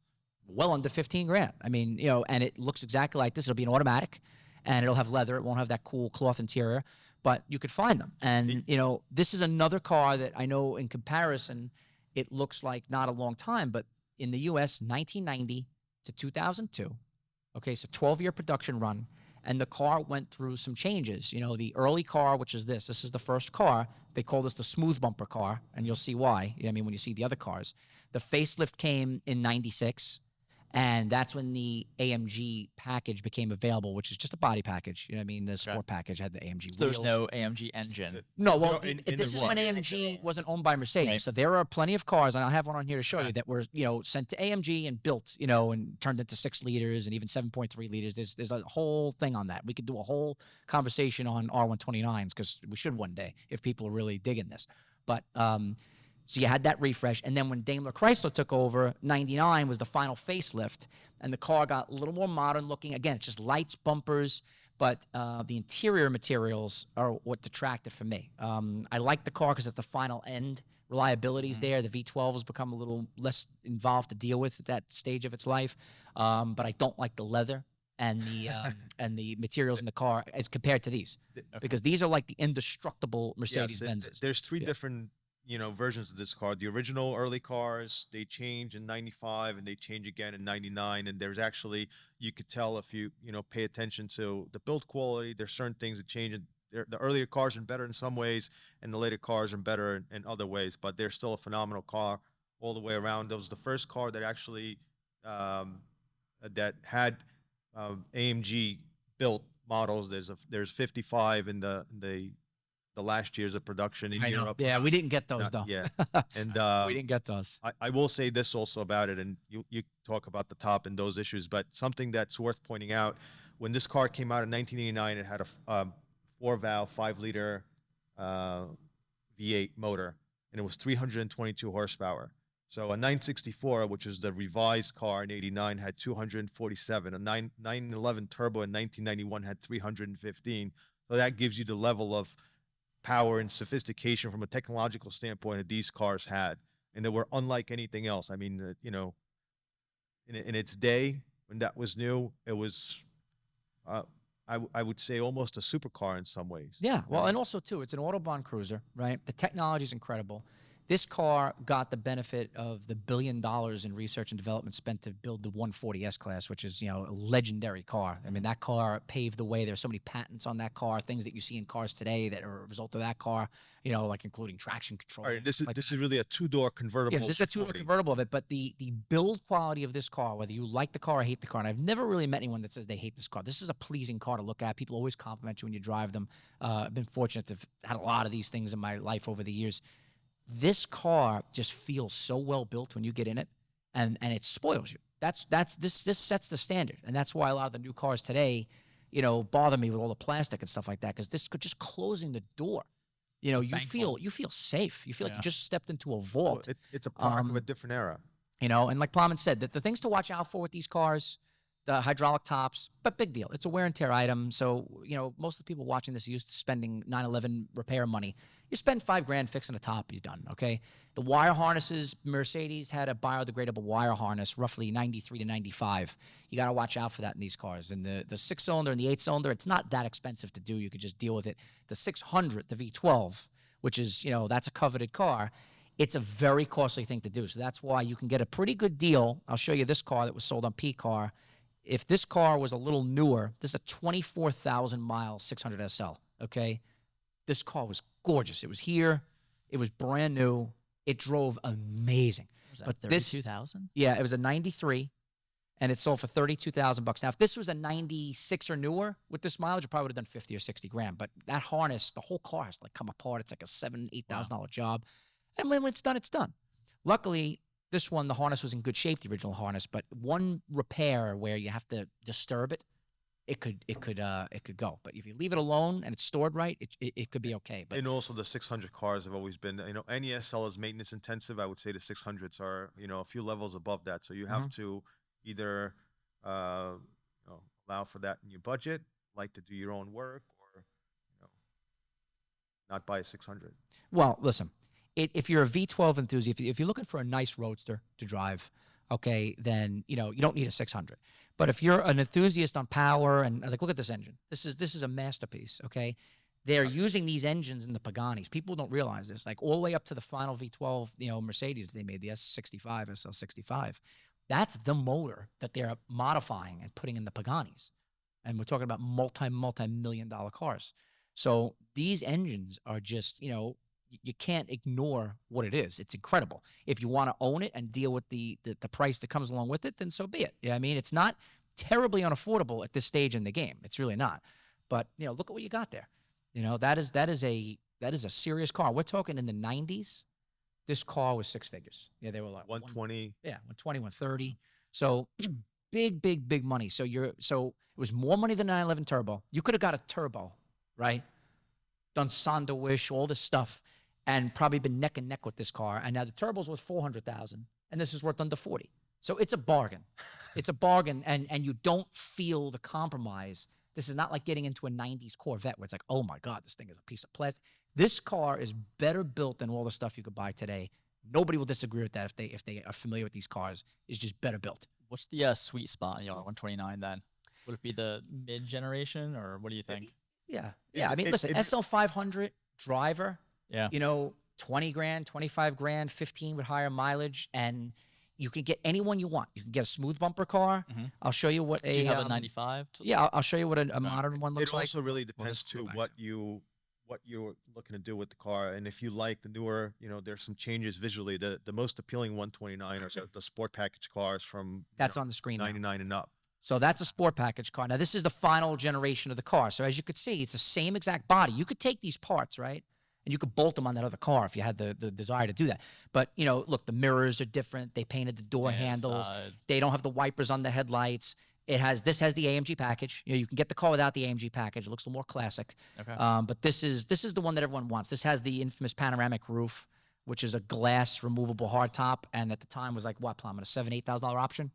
well under 15 grand. I mean, and it looks exactly like this. It'll be an automatic, and it'll have leather. It won't have that cool cloth interior, but you could find them. And this is another car that I know in comparison, it looks like not a long time, but in the U.S., 1990 to 2002. Okay, so 12-year production run, and the car went through some changes. The early car, which is this is the first car. They call this the smooth bumper car, and you'll see why. When you see the other cars. The facelift came in 96, and that's when the AMG package became available, which is just a body package. The sport package had the AMG So wheels. there's no AMG engine. No, well, in this the is when works. AMG wasn't owned by Mercedes. Right. So there are plenty of cars, and I'll have one on here to show you, that were, sent to AMG and built, and turned into 6 liters and even 7.3 liters. There's a whole thing on that. We could do a whole conversation on R129s, because we should one day if people are really digging this. But so you had that refresh, and then when Daimler Chrysler took over, 99 was the final facelift, and the car got a little more modern looking. Again, it's just lights, bumpers, but the interior materials are what detracted for me. I like the car because it's the final end. Reliability's there. The V12 has become a little less involved to deal with at that stage of its life, but I don't like the leather and the materials in the car as compared to these, because these are like the indestructible Mercedes Benzes. There's three different versions of this car. The original early cars, they change in 95 and they change again in 99. And there's actually, you could tell if you pay attention to the build quality, there's certain things that change. the earlier cars are better in some ways, and the later cars are better in other ways. But they're still a phenomenal car all the way around. That was the first car that actually that had AMG built models. There's 55 in the last years of production in I know. Europe. Yeah, we didn't get those though. Yeah, and We didn't get those. I will say this also about it, and you talk about the top and those issues, but something that's worth pointing out: when this car came out in 1989, it had a 4-valve, 5-liter V8 motor, and it was 322 horsepower. So a 964, which is the revised car in '89, had 247. A 911 turbo in 1991 had 315. So that gives you the level of power and sophistication from a technological standpoint that these cars had, and they were unlike anything else. I mean, you know, in its day when that was new, it was, I would say, almost a supercar in some ways. Yeah, well, and also too, it's an Autobahn cruiser, right? The technology is incredible. This car got the benefit of the $1 billion in research and development spent to build the 140 S-Class, which is, you know, a legendary car. I mean, that car paved the way. There's so many patents on that car, things that you see in cars today that are a result of that car, you know, like including traction control. All right, this is like this is really a 2-door convertible. Yeah, this is a two-door convertible of it, but the build quality of this car, whether you like the car or hate the car, and I've never really met anyone that says they hate this car. This is a pleasing car to look at. People always compliment you when you drive them. I've been fortunate to have had a lot of these things in my life over the years. This car just feels so well built when you get in it, and it spoils you. This sets the standard, and that's why a lot of the new cars today, you know, bother me with all the plastic and stuff like that, because this just closing the door. You know, you feel safe. You feel like you just stepped into a vault. It's a product of a different era. You know, and like Plamen said, that the things to watch out for with these cars, the hydraulic tops, but big deal. It's a wear and tear item. So, you know, most of the people watching this are used to spending 911 repair money. You spend $5,000 fixing a top, you're done, okay? The wire harnesses, Mercedes had a biodegradable wire harness, roughly 93 to 95. You got to watch out for that in these cars. And the 6-cylinder and the 8-cylinder, it's not that expensive to do. You could just deal with it. The 600, the V12, which is, you know, that's a coveted car. It's a very costly thing to do. So that's why you can get a pretty good deal. I'll show you this car that was sold on Pcar. If this car was a little newer, this is a 24,000 mile 600 SL, okay? This car was gorgeous. It was here. It was brand new. It drove amazing. Was that 32,000? Yeah, it was a 93, and it sold for $32,000. Now, if this was a 96 or newer with this mileage, it probably would have done 50 or 60 grand. But that harness, the whole car has like come apart. It's like a $7,000-8,000 job. And when it's done, it's done. Luckily, this one, the harness was in good shape, the original harness, but one repair where you have to disturb it, it could go. But if you leave it alone and it's stored right, it could be okay. But And also the 600 cars have always been, you know, any SL is maintenance intensive. I would say the 600s are, you know, a few levels above that. So you have to either you know, allow for that in your budget, like to do your own work, or, you know, not buy a 600. Well, listen, if you're a V12 enthusiast, if you're looking for a nice roadster to drive, okay, then, you know, you don't need a 600. But if you're an enthusiast on power and like, look at this engine. This is a masterpiece, okay? They're using these engines in the Paganis. People don't realize this. Like all the way up to the final V12, you know, Mercedes they made, the S65, SL65. That's the motor that they're modifying and putting in the Paganis. And we're talking about multi-million-dollar cars. So these engines are just, you know, you can't ignore what it is. It's incredible. If you want to own it and deal with the price that comes along with it, then so be it. Yeah, I mean, it's not terribly unaffordable at this stage in the game. It's really not. But, you know, look at what you got there. You know, that is a serious car. We're talking in the 90s. This car was 6 figures. Yeah, they were like 120. 120, 130. So big money. So it was more money than 911 turbo. You could have got a turbo, right? Done Sonderwish, all this stuff, and probably been neck and neck with this car. And now the turbo's worth $400,000, and this is worth under 40. So it's a bargain. It's a bargain, and you don't feel the compromise. This is not like getting into a 90s Corvette where it's like, oh my God, this thing is a piece of plastic. This car is better built than all the stuff you could buy today. Nobody will disagree with that if they are familiar with these cars. It's just better built. What's the sweet spot in the R129 then? Would it be the mid-generation, or what do you think? Yeah. I mean, listen, SL500 driver, Yeah. you know, 20 grand, 25 grand, 15 with higher mileage. And, you can get anyone you want. You can get a smooth bumper car. I'll show you what Do you have a 95? Yeah, I'll show you what a modern one looks It like. also really Well, this depends will go too back what you're looking to do with the car, and if you like the newer, there's some changes visually. The most appealing 129 are the sport package cars from That's on the screen now. 99 and up. So that's a sport package car. Now, this is the final generation of the car. So as you could see, it's the same exact body. You could take these parts, right? And you could bolt them on that other car if you had the desire to do that. But, look, the mirrors are different. They painted the door handles. sides. They don't have the wipers on the headlights. This has the AMG package. You can get the car without the AMG package. It looks a little more classic. Okay. But this is the one that everyone wants. This has the infamous panoramic roof, which is a glass removable hardtop, and at the time was like what, Plamen, a $7,000-8,000 option?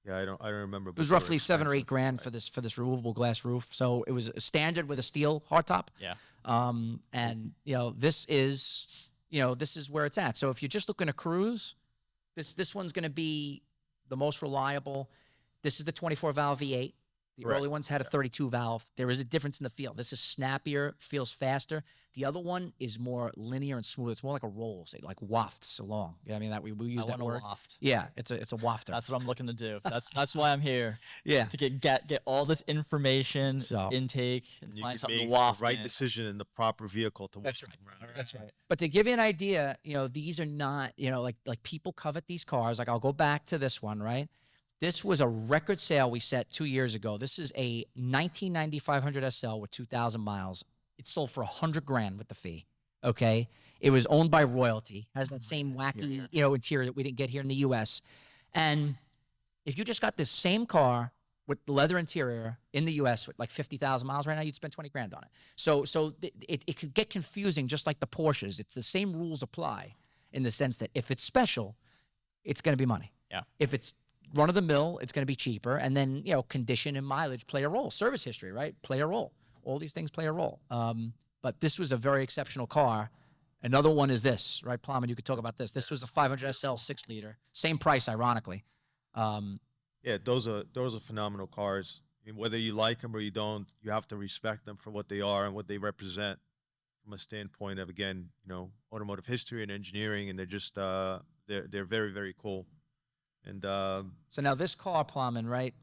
Yeah, I don't remember. It was roughly $7,000 or $8,000 for this removable glass roof. So it was a standard with a steel hardtop. Yeah. And this is where it's at. So if you're just looking to cruise, this one's going to be the most reliable. This is the 24-valve V8. The Correct. early ones had a 32-valve. There is a difference in the feel. This is snappier, feels faster. The other one is more linear and smooth. It's more like a roll, say, like wafts along. You know what I mean? That we use I that want word. a loft. Yeah, it's a wafter. That's what I'm looking to do. That's why I'm here. Yeah. To get all this information, So- intake, and You find can something make to the waft right in. decision in the proper vehicle to That's waft right. around. That's right. But to give you an idea, these are not, like people covet these cars. Like I'll go back to this one, right? This was a record sale we set 2 years ago. This is a 1990 500 SL with 2,000 miles. It sold for $100,000 with the fee. Okay. It was owned by royalty, has that same wacky, interior that we didn't get here in the US. And if you just got this same car with the leather interior in the US with like 50,000 miles right now, you'd spend $20,000 on it. So it could get confusing just like the Porsches. It's the same rules apply in the sense that if it's special, it's going to be money. Yeah. If it's run of the mill, it's going to be cheaper. And then, condition and mileage play a role. Service history, right? Play a role. All these things play a role. But this was a very exceptional car. Another one is this, right? Plamen, you could talk about this. This was a 500 SL 6-liter. Same price, ironically. Yeah, those are phenomenal cars. I mean, whether you like them or you don't, you have to respect them for what they are and what they represent from a standpoint of, again, automotive history and engineering, and they're just they're very, very cool. And So now this car, Plamen, right?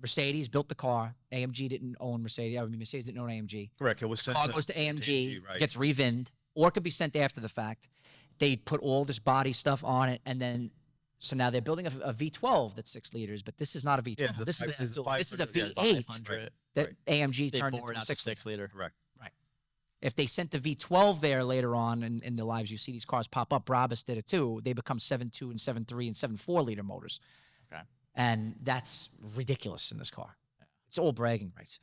Mercedes built the car. AMG didn't own Mercedes. I mean, Mercedes didn't own AMG. correct, it was The sent car to, goes to sent AMG, right? gets revinned, or it could be sent after the fact. They put all this body stuff on it, and then so now they're building a V12 that's 6 liters, but this is not a V12. Yeah, this is a 500, yeah, V8 500. that right. AMG They turned bore it into a out to 6 liter. 6-liter. Correct. If they sent the V12 there later on in the lives, you see these cars pop up. Brabus did it too. They become 7.2 and 7.3 and 7.4 liter motors. Okay. And that's ridiculous in this car. It's all bragging rights.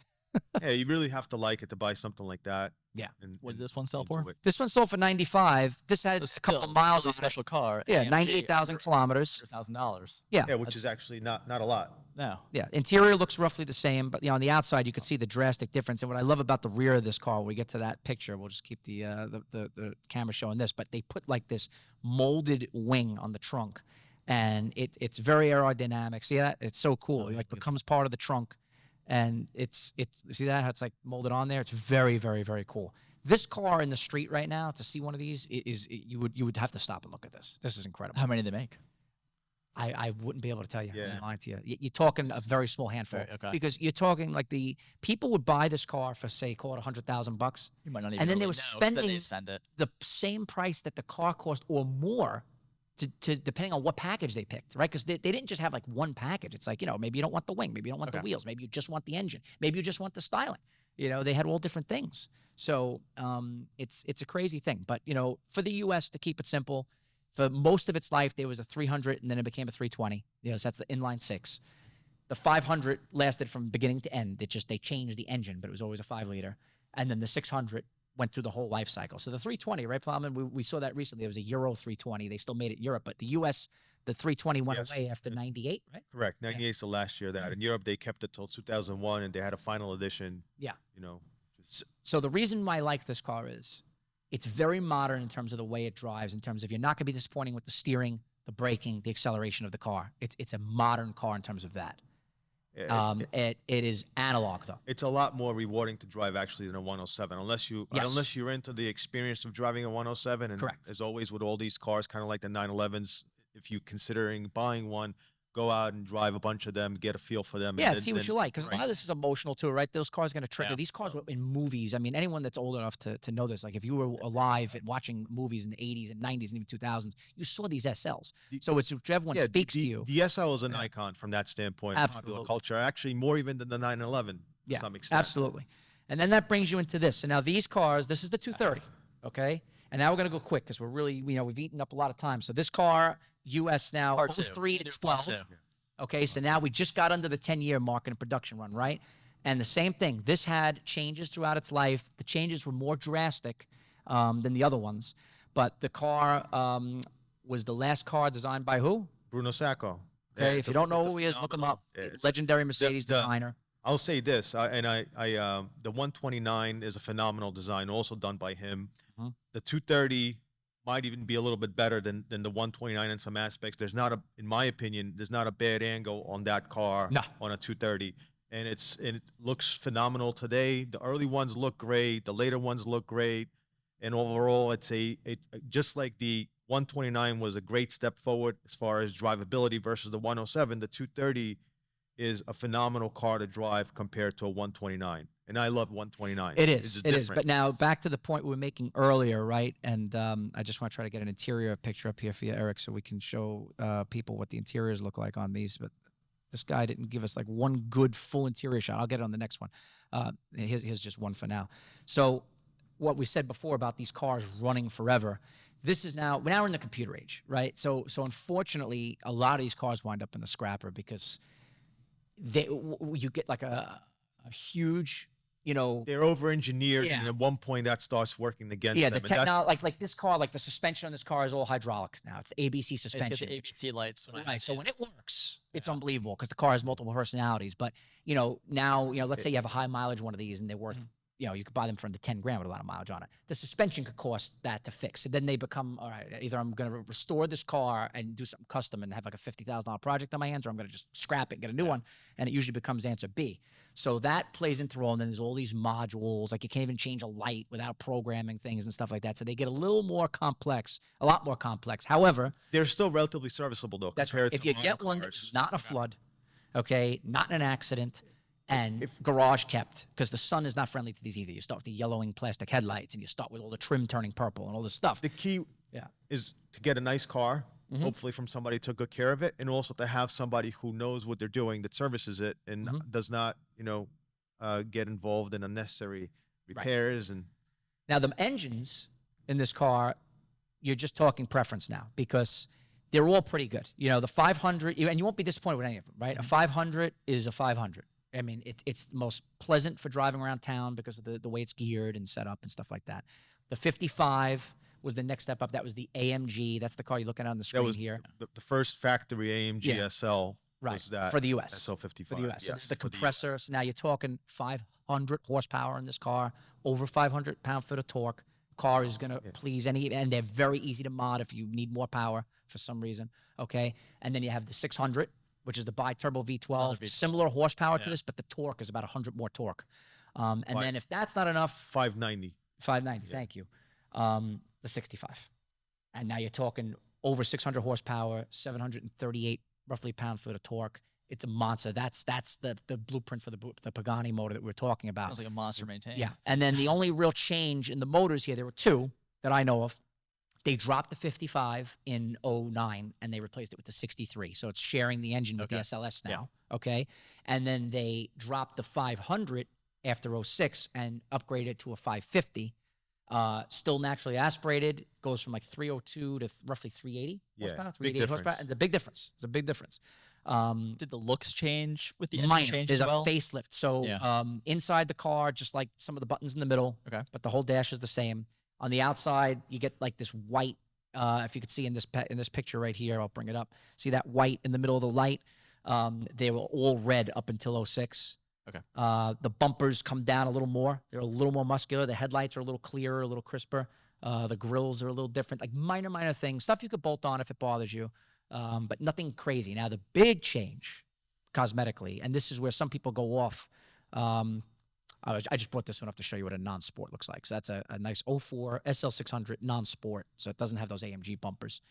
Yeah, you really have to like it to buy something like that. Yeah. And, What did and this one sell enjoy for? it. This one sold for 95. This had a couple of miles on on a special car. it. Yeah, AMG, 98,000 kilometers. $100,000. Yeah. Yeah, which is actually not a lot. No. Yeah, interior looks roughly the same, but on the outside you can see the drastic difference. And what I love about the rear of this car, when we get to that picture, we'll just keep the camera showing this, but they put like this molded wing on the trunk, and it's very aerodynamic. See that? It's so cool. It like becomes part of the trunk, and it's see that how it's like molded on there. It's very, very, very cool. This car in the street right now, to see one of these you would have to stop and look at this. This is incredible. How many do they make? I wouldn't be able to tell you. Yeah. I'm lying to you. You're talking a very small handful, Very- okay. because you're talking like the people would buy this car for, say, call it $100,000, You might not even And then they really were know, 'cause then spending- they send it. the same price that the car cost or more, to depending on what package they picked, right? Because they didn't just have like one package. It's like, maybe you don't want the wing, maybe you don't want the Okay. wheels, maybe you just want the engine, maybe you just want the styling. They had all different things. So it's a crazy thing. But for the U.S., to keep it simple, for most of its life, there was a 300, and then it became a 320. So that's the inline 6. The 500 lasted from beginning to end. They changed the engine, but it was always a 5-liter. And then the 600 went through the whole life cycle. So the 320, right, Plamen? We saw that recently. It was a Euro 320. They still made it Europe, but the U.S., the 320 went Yes. away after 98, right? Correct. 98 is the last year of that. In Europe, they kept it till 2001, and they had a final edition. Yeah. Just, So the reason why I like this car is it's very modern in terms of the way it drives, in terms of you're not going to be disappointing with the steering, the braking, the acceleration of the car. It's a modern car in terms of that. It is analog, though. it's a lot more rewarding to drive actually than a 107, unless Yes. you're into the experience of driving a 107. And Correct. as always with all these cars, kind of like the 911s, if you considering buying one, go out and drive a bunch of them, get a feel for them. Yeah, and see what you like, because a lot of this is emotional too, right? Those cars are going to trigger. Yeah. These cars were in movies. I mean, anyone that's old enough to know this, like if you were alive and watching movies in the 80s and 90s and even 2000s, you saw these SLs. So it's whichever one speaks to you. The SL is an icon from that standpoint, popular Absolutely. culture, actually more even than the 911 to some extent. Absolutely. And then that brings you into this. So now these cars, this is the 230, okay? And now we're going to go quick because we're really, we've eaten up a lot of time. So this car, US now, Part two. 03 to New part 12. two. Okay, so now we just got under the 10-year mark in a production run, right? And the same thing. This had changes throughout its life. The changes were more drastic than the other ones. But the car was the last car designed by who? Bruno Sacco. Okay, Yeah, if you don't know who he is, look him up. Legendary Mercedes designer. I'll say this, the 129 is a phenomenal design, also done by him. Mhm. The 230 might even be a little bit better than the 129 in some aspects. There's not in my opinion, there's not a bad angle on that car on a 230, and it looks phenomenal today. The early ones look great, the later ones look great, and overall, it's just like the 129 was a great step forward as far as drivability versus the 107. The 230 is a phenomenal car to drive compared to a 129. And I love 129. It is. It's It is. different. But now back to the point we were making earlier, right? And I just want to try to get an interior picture up here for you, Eric, so we can show people what the interiors look like on these. But this guy didn't give us like one good full interior shot. I'll get it on the next one. Here's just one for now. So what we said before about these cars running forever, this is now we're in the computer age, right? So unfortunately, a lot of these cars wind up in the scrapper because you get like a huge, they're over-engineered, Yeah. and at one point that starts working against yeah, them. the technology, like this car, like the suspension on this car is all hydraulic now. It's the ABC It's got suspension. the ABC lights. Right. So when it works, it's unbelievable because the car has multiple personalities. But now let's say you have a high mileage one of these and they're worth you could buy them for under 10 grand with a lot of mileage on it. The suspension could cost that to fix. So then they become, all right, either I'm going to restore this car and do something custom and have like a $50,000 project on my hands, or I'm going to just scrap it and get a new one. And it usually becomes answer B. So that plays into role. And then there's all these modules, like you can't even change a light without programming things and stuff like that. So they get a little more complex, a lot more complex. However, they're still relatively serviceable though. that's compared right. If to you modern get one cars. that's not in a flood, okay, not in an accident, and garage kept, because the sun is not friendly to these either. You start with the yellowing plastic headlights, and you start with all the trim turning purple and all this stuff. The key Yeah. is to get a nice car, hopefully from somebody who took good care of it, and also to have somebody who knows what they're doing, that services it, and does not, get involved in unnecessary repairs. And Now, the engines in this car, you're just talking preference now because they're all pretty good. The 500, and you won't be disappointed with any of them, right? A 500 is a 500. I mean, it's the most pleasant for driving around town because of the way it's geared and set up and stuff like that. The 55 was the next step up. That was the AMG. That's the car you're looking at on the that screen was here. the first factory AMG Yeah. SL. Right, Was that for the US. SL55. For the US. So Yes, this is the for the US. compressor. So now you're talking 500 horsepower in this car, over 500 pound-foot of torque. Car is going to please and they're very easy to mod if you need more power for some reason, okay? And then you have the 600, which is the bi-turbo V12, similar horsepower to this, but the torque is about 100 more torque. And then if that's not enough, 590. 590, thank you, the 65. And now you're talking over 600 horsepower, 738 roughly pound-foot of torque. It's a monster. That's the blueprint for the Pagani motor that we're talking about. Sounds like a monster maintained. Yeah. And then the only real change in the motors here, there were two that I know of. They dropped the 55 in 09 and they replaced it with the 63. So it's sharing the engine with the SLS now. Okay. And then they dropped the 500 after 06 and upgraded it to a 550. Still naturally aspirated, goes from like 302 to roughly 380 horsepower, 388 horsepower. It's a big difference. It's a big difference. Did the looks change with the engine Minor. change There's as well? a facelift. So inside the car, just like some of the buttons in the middle, but the whole dash is the same. On the outside, you get like this white. If you could see in this picture right here, I'll bring it up. See that white in the middle of the light? They were all red up until 06. Okay. The bumpers come down a little more. They're a little more muscular. The headlights are a little clearer, a little crisper. The grills are a little different. Like minor things, stuff you could bolt on if it bothers you, but nothing crazy. Now the big change, cosmetically, and this is where some people go off. I just brought this one up to show you what a non-sport looks like. So that's a nice 04 SL600 non-sport. So it doesn't have those AMG bumpers.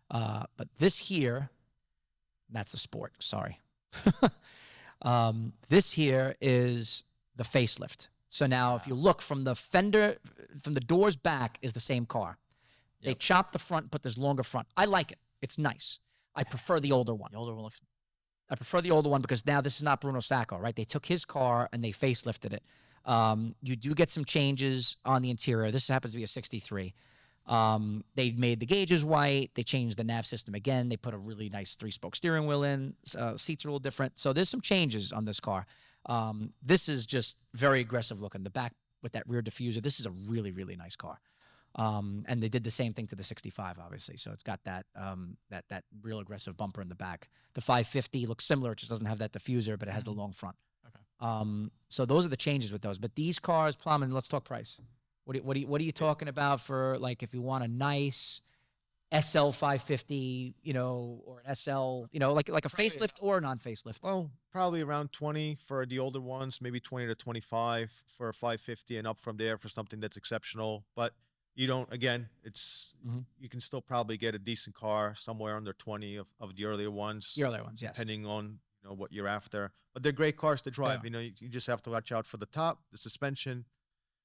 But this here, that's the sport. Sorry. This here is the facelift. So now, if you look from the fender, from the doors back, is the same car. They chopped the front, but there's longer front. I like it. It's nice. I prefer the older one. The older one looks. I prefer the older one because now this is not Bruno Sacco, right? They took his car and they facelifted it. You do get some changes on the interior. This happens to be a 63. They made the gauges white. They changed the nav system again. They put a really nice 3-spoke steering wheel in. Seats are a little different. So there's some changes on this car. This is just very aggressive looking. The back with that rear diffuser, this is a really, really nice car. And they did the same thing to the 65, obviously. So it's got that that real aggressive bumper in the back. The 550 looks similar. It just doesn't have that diffuser, but it has the long front. Okay. So those are the changes with those. But these cars, Plamen, let's talk price. What are you talking about for, like, if you want a nice SL 550, or an SL, like a facelift or a non-facelift? Well, probably around 20 for the older ones, maybe 20 to 25 for a 550, and up from there for something that's exceptional. But you don't, again, you can still probably get a decent car somewhere under 20 of the earlier ones. The earlier ones, yes. Depending on what you're after. But they're great cars to drive. You just have to watch out for the top, the suspension,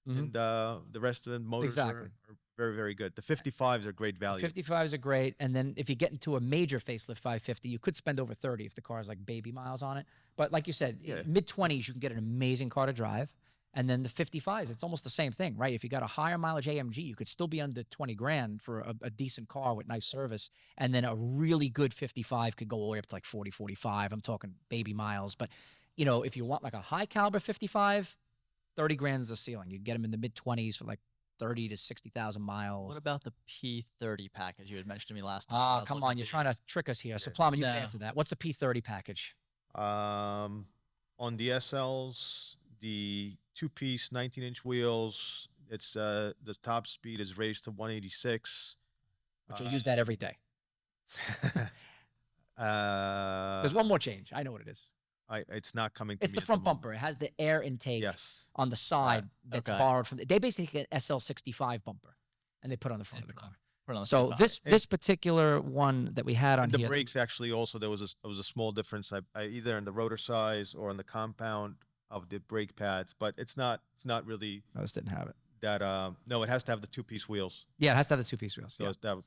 and the rest of the motors are very, very good. The 55s are great value. The 55s are great. And then if you get into a major facelift 550, you could spend over 30 if the car has like baby miles on it. But like you said, mid-20s, you can get an amazing car to drive. And then the 55s, it's almost the same thing, right? If you got a higher mileage AMG, you could still be under 20 grand for a decent car with nice service. And then a really good 55 could go all the way up to like 40, 45. I'm talking baby miles. But, if you want like a high caliber 55, 30 grand is the ceiling. You can get them in the mid-20s for like 30 to 60,000 miles. What about the P30 package you had mentioned to me last time? Oh, come on. You're trying to trick us here. So, Plamen, you can answer that. What's the P30 package? On the SLs, the 2-piece 19-inch wheels, it's the top speed is raised to 186. But you'll use that every day. There's one more change. I know what it is. It's not coming to me. It's the front bumper. It has the air intake on the side that's borrowed from. They basically get SL65 bumper, and they put on the front of the car. So this particular one that we had on the here, brakes actually also there was a small difference. I either in the rotor size or in the compound of the brake pads, but it's not really. I just didn't have it. That no, it has to have the 2-piece wheels. Yeah, it has to have the 2-piece wheels. So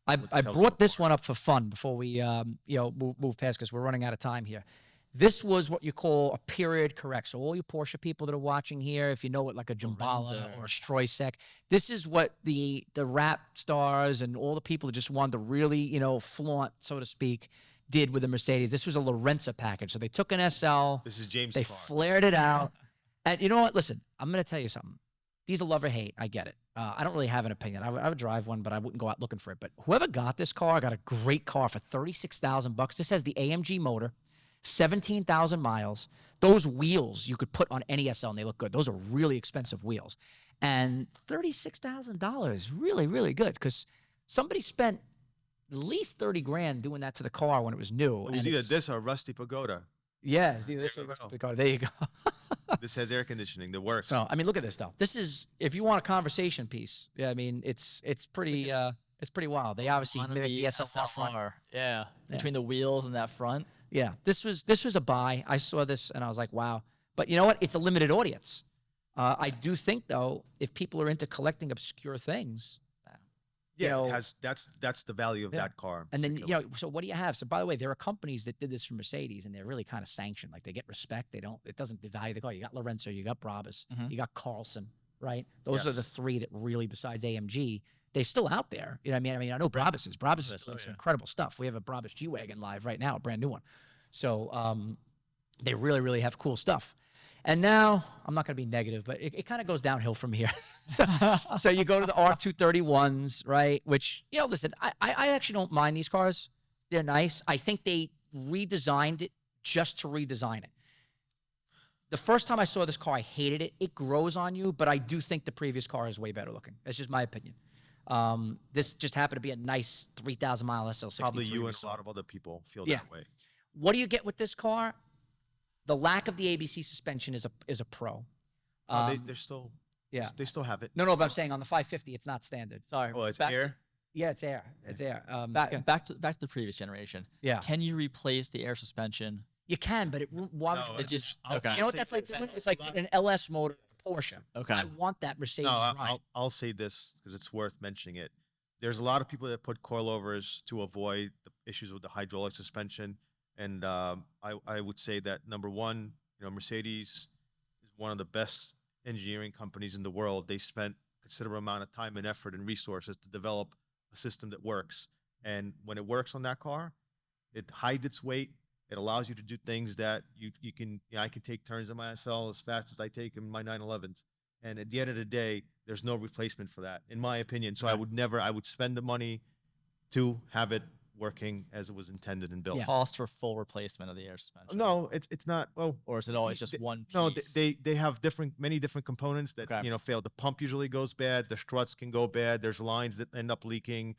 I brought this one up for fun before we move past because we're running out of time here. This was what you call a period correct. So all you Porsche people that are watching here, if you know what like a Jimbala or a Stroysek, this is what the rap stars and all the people that just wanted to really, flaunt, so to speak, did with the Mercedes. This was a Lorenza package. So they took an SL. This is James' They car. flared it out. And you know what? Listen, I'm going to tell you something. These are love or hate. I get it. I don't really have an opinion. I would drive one, but I wouldn't go out looking for it. But whoever got this car got a great car for $36,000. This has the AMG motor. 17,000 miles. Those wheels you could put on any SL and they look good. Those are really expensive wheels. And $36,000, really, really good because somebody spent at least 30 grand doing that to the car when it was new. It was either this or a Rusty Pagoda. Yeah, it's either this or a Rusty Pagoda. There you go. This has air conditioning, the works. So, I mean, look at this though. This is, if you want a conversation piece, I mean, it's pretty wild. They obviously made the SL front. Yeah, between the wheels and that front. Yeah, this was a buy. I saw this and I was like, wow. But you know what? It's a limited audience. I do think though, if people are into collecting obscure things, it has that's the value of that car. And then so what do you have? So by the way, there are companies that did this for Mercedes, and they're really kind of sanctioned. Like they get respect. It doesn't devalue the car. You got Lorenzo, you got Brabus, you got Carlson, right? Those are the three that really, besides AMG, they're still out there. You know what I mean? I know Brabus is doing some incredible stuff. We have a Brabus G-Wagon live right now, a brand new one. So they really, really have cool stuff. And now, I'm not going to be negative, but it kind of goes downhill from here. So you go to the R231s, right? Which, listen, I actually don't mind these cars. They're nice. I think they redesigned it just to redesign it. The first time I saw this car, I hated it. It grows on you, but I do think the previous car is way better looking. That's just my opinion. This just happened to be a nice 3,000-mile SL63. Probably you and a lot of other people feel that way. What do you get with this car? The lack of the ABC suspension is a pro. They're still they still have it. No, but I'm saying on the 550, it's not standard. Sorry. Oh, it's air. Yeah, it's air. It's air. Back to the previous generation. Yeah. Can you replace the air suspension? You can, but why would No, you? It just I'll You know what say that's like? this. It's like an LS motor Porsche. Okay. I want that Mercedes No, ride. I'll say this because it's worth mentioning it. There's a lot of people that put coilovers to avoid the issues with the hydraulic suspension, and I would say that number one, Mercedes is one of the best engineering companies in the world. They spent a considerable amount of time and effort and resources to develop a system that works, and when it works on that car, it hides its weight. It allows you to do things that you can. I can take turns in my SL as fast as I take in my 911s. And at the end of the day, there's no replacement for that, in my opinion. So I would never. I would spend the money to have it working as it was intended and built. Yeah. Cost for full replacement of the air suspension? No, it's not. Well, Or is it always just one piece? no, they have many different components that Okay. fail. The pump usually goes bad. The struts can go bad. There's lines that end up leaking.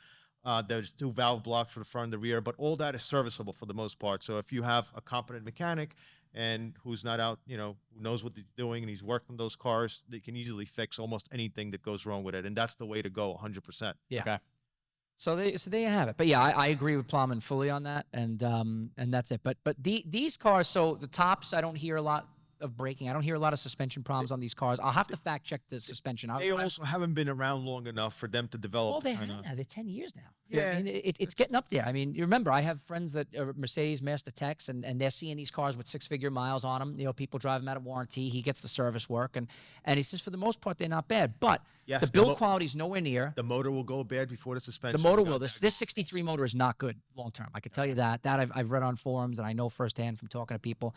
There's 2 valve blocks for the front and the rear, but all that is serviceable for the most part. So if you have a competent mechanic and who's not out, who knows what they're doing and he's worked on those cars, they can easily fix almost anything that goes wrong with it, and that's the way to go, 100%. Yeah. Okay. So there you have it. But yeah, I agree with Plamen fully on that, and that's it. But these cars, so the tops, I don't hear a lot of braking. I don't hear a lot of suspension problems on these cars. I'll have to fact check the suspension. They also haven't been around long enough for them to develop. Well, they kinda- have now. They're 10 years now. Yeah. I mean, it's getting up there. I mean, you remember, I have friends that are Mercedes Master Techs, and they're seeing these cars with 6-figure miles on them. People drive them out of warranty. He gets the service work, and he says for the most part they're not bad. But Yes, the the build quality is nowhere near. The motor will go bad before the suspension. The motor We got will. that This 63 motor is not good long term. I can tell you that. That I've read on forums and I know firsthand from talking to people.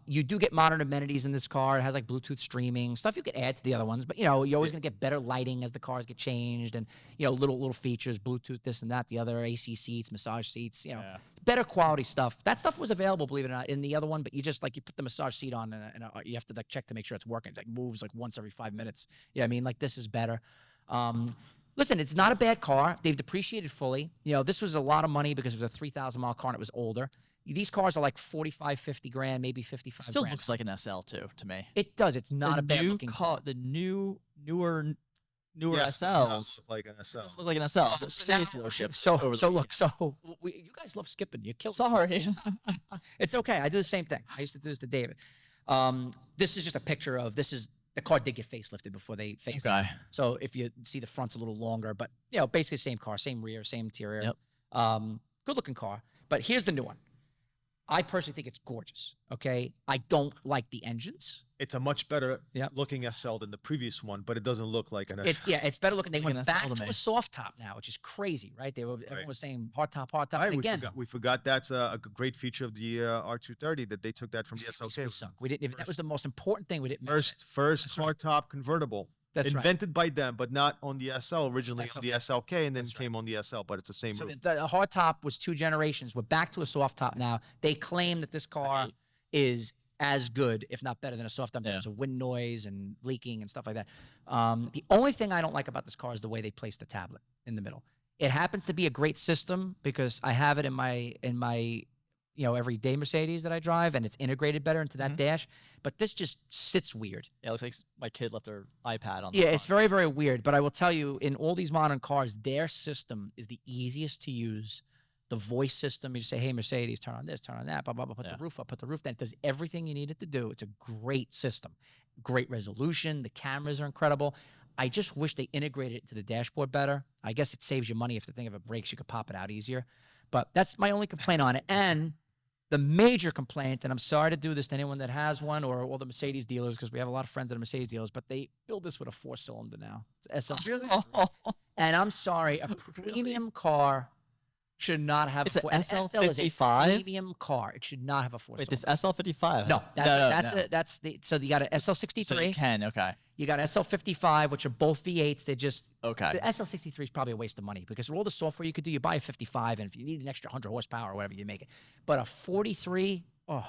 You do get modern amenities in this car. It has like Bluetooth streaming stuff you could add to the other ones, but you're always gonna get better lighting as the cars get changed, and little features, Bluetooth, this and that, the other, AC seats, massage seats. Better quality stuff. That stuff was available, believe it or not, in the other one, but you just you put the massage seat on and you have to check to make sure it's working. It moves once every 5 minutes. Yeah, I mean, this is better. Listen, it's not a bad car. They've depreciated fully. This was a lot of money because it was a 3,000-mile car and it was older. These cars are like 45, 50 grand, maybe 55 Still grand. looks like an SL too to me. It does. It's not a bad new looking car. The newer Yeah, SLs like an SL. look like an SL. It's a Mercedes dealership. over the Look, you guys love skipping. You killed me. Sorry. It's okay. I do the same thing. I used to do this to David. This is just a picture of, the car did get facelifted before they faced it. Okay. So if you see the front's a little longer, but basically the same car, same rear, same interior. Yep. Good looking car. But here's the new one. I personally think it's gorgeous. Okay. I don't like the engines. It's a much better Yep. looking SL than the previous one, but it doesn't look like an SL. It's better looking. They Like went an back SL to to me. a soft top now, which is crazy, right? Everyone was saying hard top. Right, And again, we forgot that's a great feature of the R230 that they took that from the seriously, we SLK. sunk. We didn't. That was the most important thing we didn't mention. First hard top convertible. That's right. Invented by them, but not on the SL. Originally on the SLK. SLK, and then came on the SL. But it's the same So roof. the hard top was 2 generations. We're back to a soft top now. They claim that this car is as good, if not better, than a soft top in terms of wind noise and leaking and stuff like that. The only thing I don't like about this car is the way they place the tablet in the middle. It happens to be a great system because I have it in my everyday Mercedes that I drive, and it's integrated better into that dash. But this just sits weird. Yeah, it looks like my kid left their iPad on. Yeah, it's very, very weird. But I will tell you, in all these modern cars, their system is the easiest to use. The voice system, you say, hey, Mercedes, turn on this, turn on that, blah, blah, blah, put the roof up, put the roof down. It does everything you need it to do. It's a great system. Great resolution. The cameras are incredible. I just wish they integrated it to the dashboard better. I guess it saves you money if the thing, if it breaks, you could pop it out easier. But that's my only complaint on it. And the major complaint, and I'm sorry to do this to anyone that has one or all the Mercedes dealers, because we have a lot of friends that are Mercedes dealers, but they build this with a 4-cylinder now. It's SL. And I'm sorry, a premium car should not have It's a an SL is a SL55? premium car. It should not have a 4-cylinder. Wait, this SL55? No, so you got a SL63. So you can, okay. You got SL55, which are both V8s. They're just Okay. The SL63 is probably a waste of money because with all the software you could do, you buy a 55, and if you need an extra 100 horsepower or whatever, you make it. But a 43, Ouch.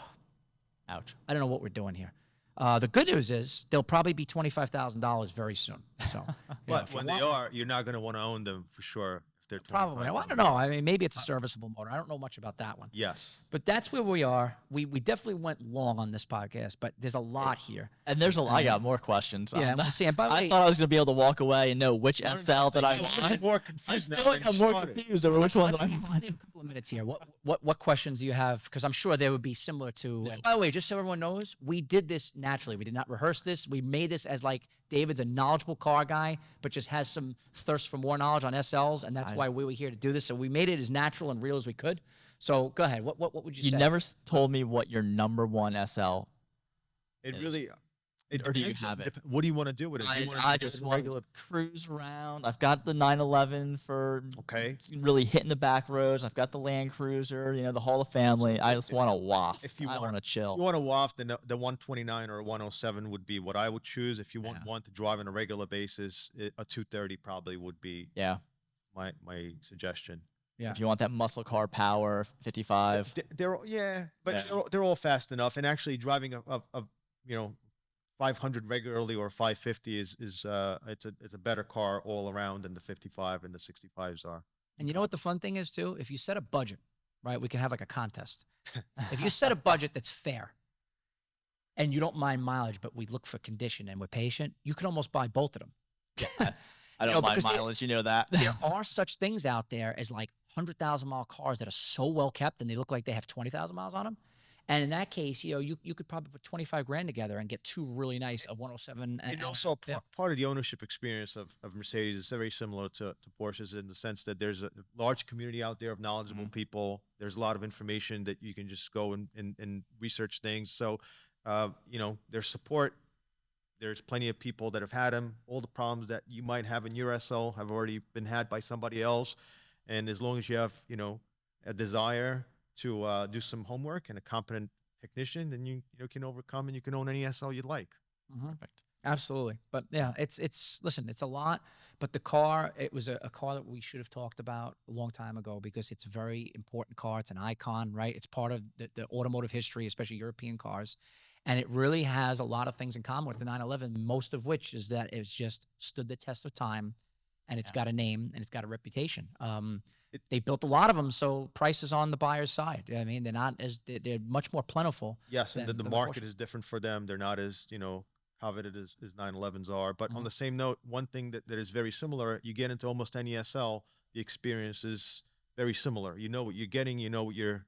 I don't know what we're doing here. The good news is they'll probably be $25,000 very soon. So, But when they are, you're not going to want to own them for sure. they're Probably. Well, I don't $25. know. I mean, maybe it's a serviceable motor. I don't know much about that one. Yes. But that's where we are. We definitely went long on this podcast, but there's a lot here. And there's I got more questions. Yeah, we'll see. And by the I way, thought I was gonna be able to walk away and know which SL that I I'm want. more I confused now still than am you more started. confused over which one that I I want. have a couple of minutes here. What questions do you have? Because I'm sure they would be similar to. And by the way, just so everyone knows, we did this naturally. We did not rehearse this. We made this as like David's a knowledgeable car guy, but just has some thirst for more knowledge on SLs, and that's why we were here to do this. So we made it as natural and real as we could. So go ahead. What would you say? You never told me what your number one SL. It is. really. It Or do you depends. have it? What do you want to do with it? Do you want I to just do want regular. to cruise around. I've got the 911 for Okay. really hitting the back roads. I've got the Land Cruiser, the Hall of Family. I just want to waft. If you I want- want to chill. You want to waft, then the 129 or 107 would be what I would choose. If you want one to drive on a regular basis, a 230 probably would be Yeah. my suggestion. Yeah. If you want that muscle car power, 55. They're but Yeah. they're all fast enough. And actually, driving a 500 regularly or 550 is it's a better car all around than the 55 and the 65s are. And you know what the fun thing is too? If you set a budget, right? We can have like a contest. If you set a budget that's fair, and you don't mind mileage, but we look for condition and we're patient, you can almost buy both of them. I don't know, mind because they- mileage. You know that. There are such things out there as like 100,000-mile cars that are so well kept and they look like they have 20,000 miles on them. And in that case, you could probably put 25 grand together and get two really nice 107. And also part of the ownership experience of Mercedes is very similar to Porsches in the sense that there's a large community out there of knowledgeable people. There's a lot of information that you can just go and research things. So, there's support. There's plenty of people that have had them. All the problems that you might have in your SL have already been had by somebody else. And as long as you have, a desire to do some homework and a competent technician, then you can overcome and you can own any SL you'd like. Perfect. Absolutely. But yeah, listen, it's a lot, but the car, it was a car that we should have talked about a long time ago because it's a very important car. It's an icon, right? It's part of the automotive history, especially European cars. And it really has a lot of things in common with the 911, most of which is that it's just stood the test of time and it's got a name and it's got a reputation. They built a lot of them, so price is on the buyer's side. I mean, they're much more plentiful. Yes, and than the the market Porsche. is different for them. They're not as, coveted as 911s are. But on the same note, one thing that is very similar, you get into almost any SL, the experience is very similar. You know what you're getting, you know what you're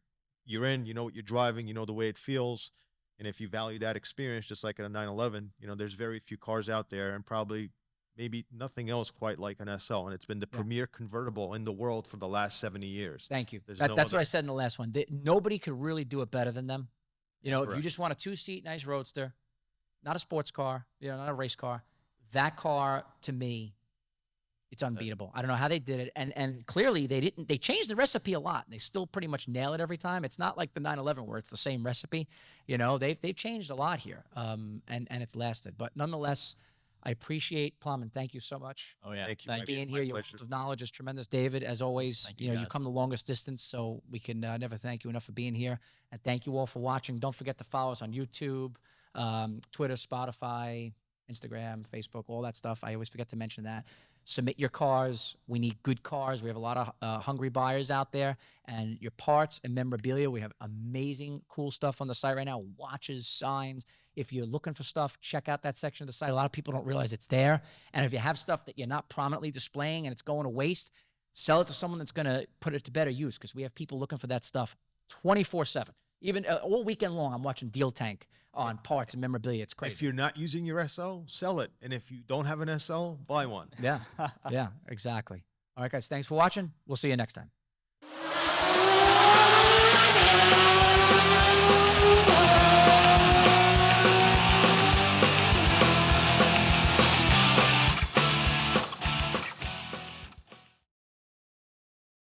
in, you know what you're driving, you know the way it feels. And if you value that experience, just like in a 911, there's very few cars out there and probably maybe nothing else quite like an SL. And it's been the premier convertible in the world for the last 70 years. Thank you. There's That's no what other. I said in the last one. Nobody could really do it better than them. If you Correct. just want a two-seat nice roadster, not a sports car, not a race car, that car to me, it's unbeatable. I don't know how they did it, and clearly they didn't. They changed the recipe a lot. They still pretty much nail it every time. It's not like the 911 where it's the same recipe. They've changed a lot here, and it's lasted. But nonetheless, I appreciate Plamen. Thank you so much. Oh yeah. Thank you. Thank you. Being My here, your pleasure. wealth of knowledge is tremendous, David. As always, Thank you, you guys. come the longest distance, so we can never thank you enough for being here. And thank you all for watching. Don't forget to follow us on YouTube, Twitter, Spotify, Instagram, Facebook, all that stuff. I always forget to mention that. Submit your cars. We need good cars. We have a lot of hungry buyers out there. And your parts and memorabilia, we have amazing, cool stuff on the site right now. Watches, signs. If you're looking for stuff, check out that section of the site. A lot of people don't realize it's there. And if you have stuff that you're not prominently displaying and it's going to waste, sell it to someone that's going to put it to better use, because we have people looking for that stuff 24/7. Even all weekend long, I'm watching Deal Tank on parts and memorabilia. It's crazy. If you're not using your SL, sell it. And if you don't have an SL, buy one. Yeah, yeah, exactly. All right, guys, thanks for watching. We'll see you next time.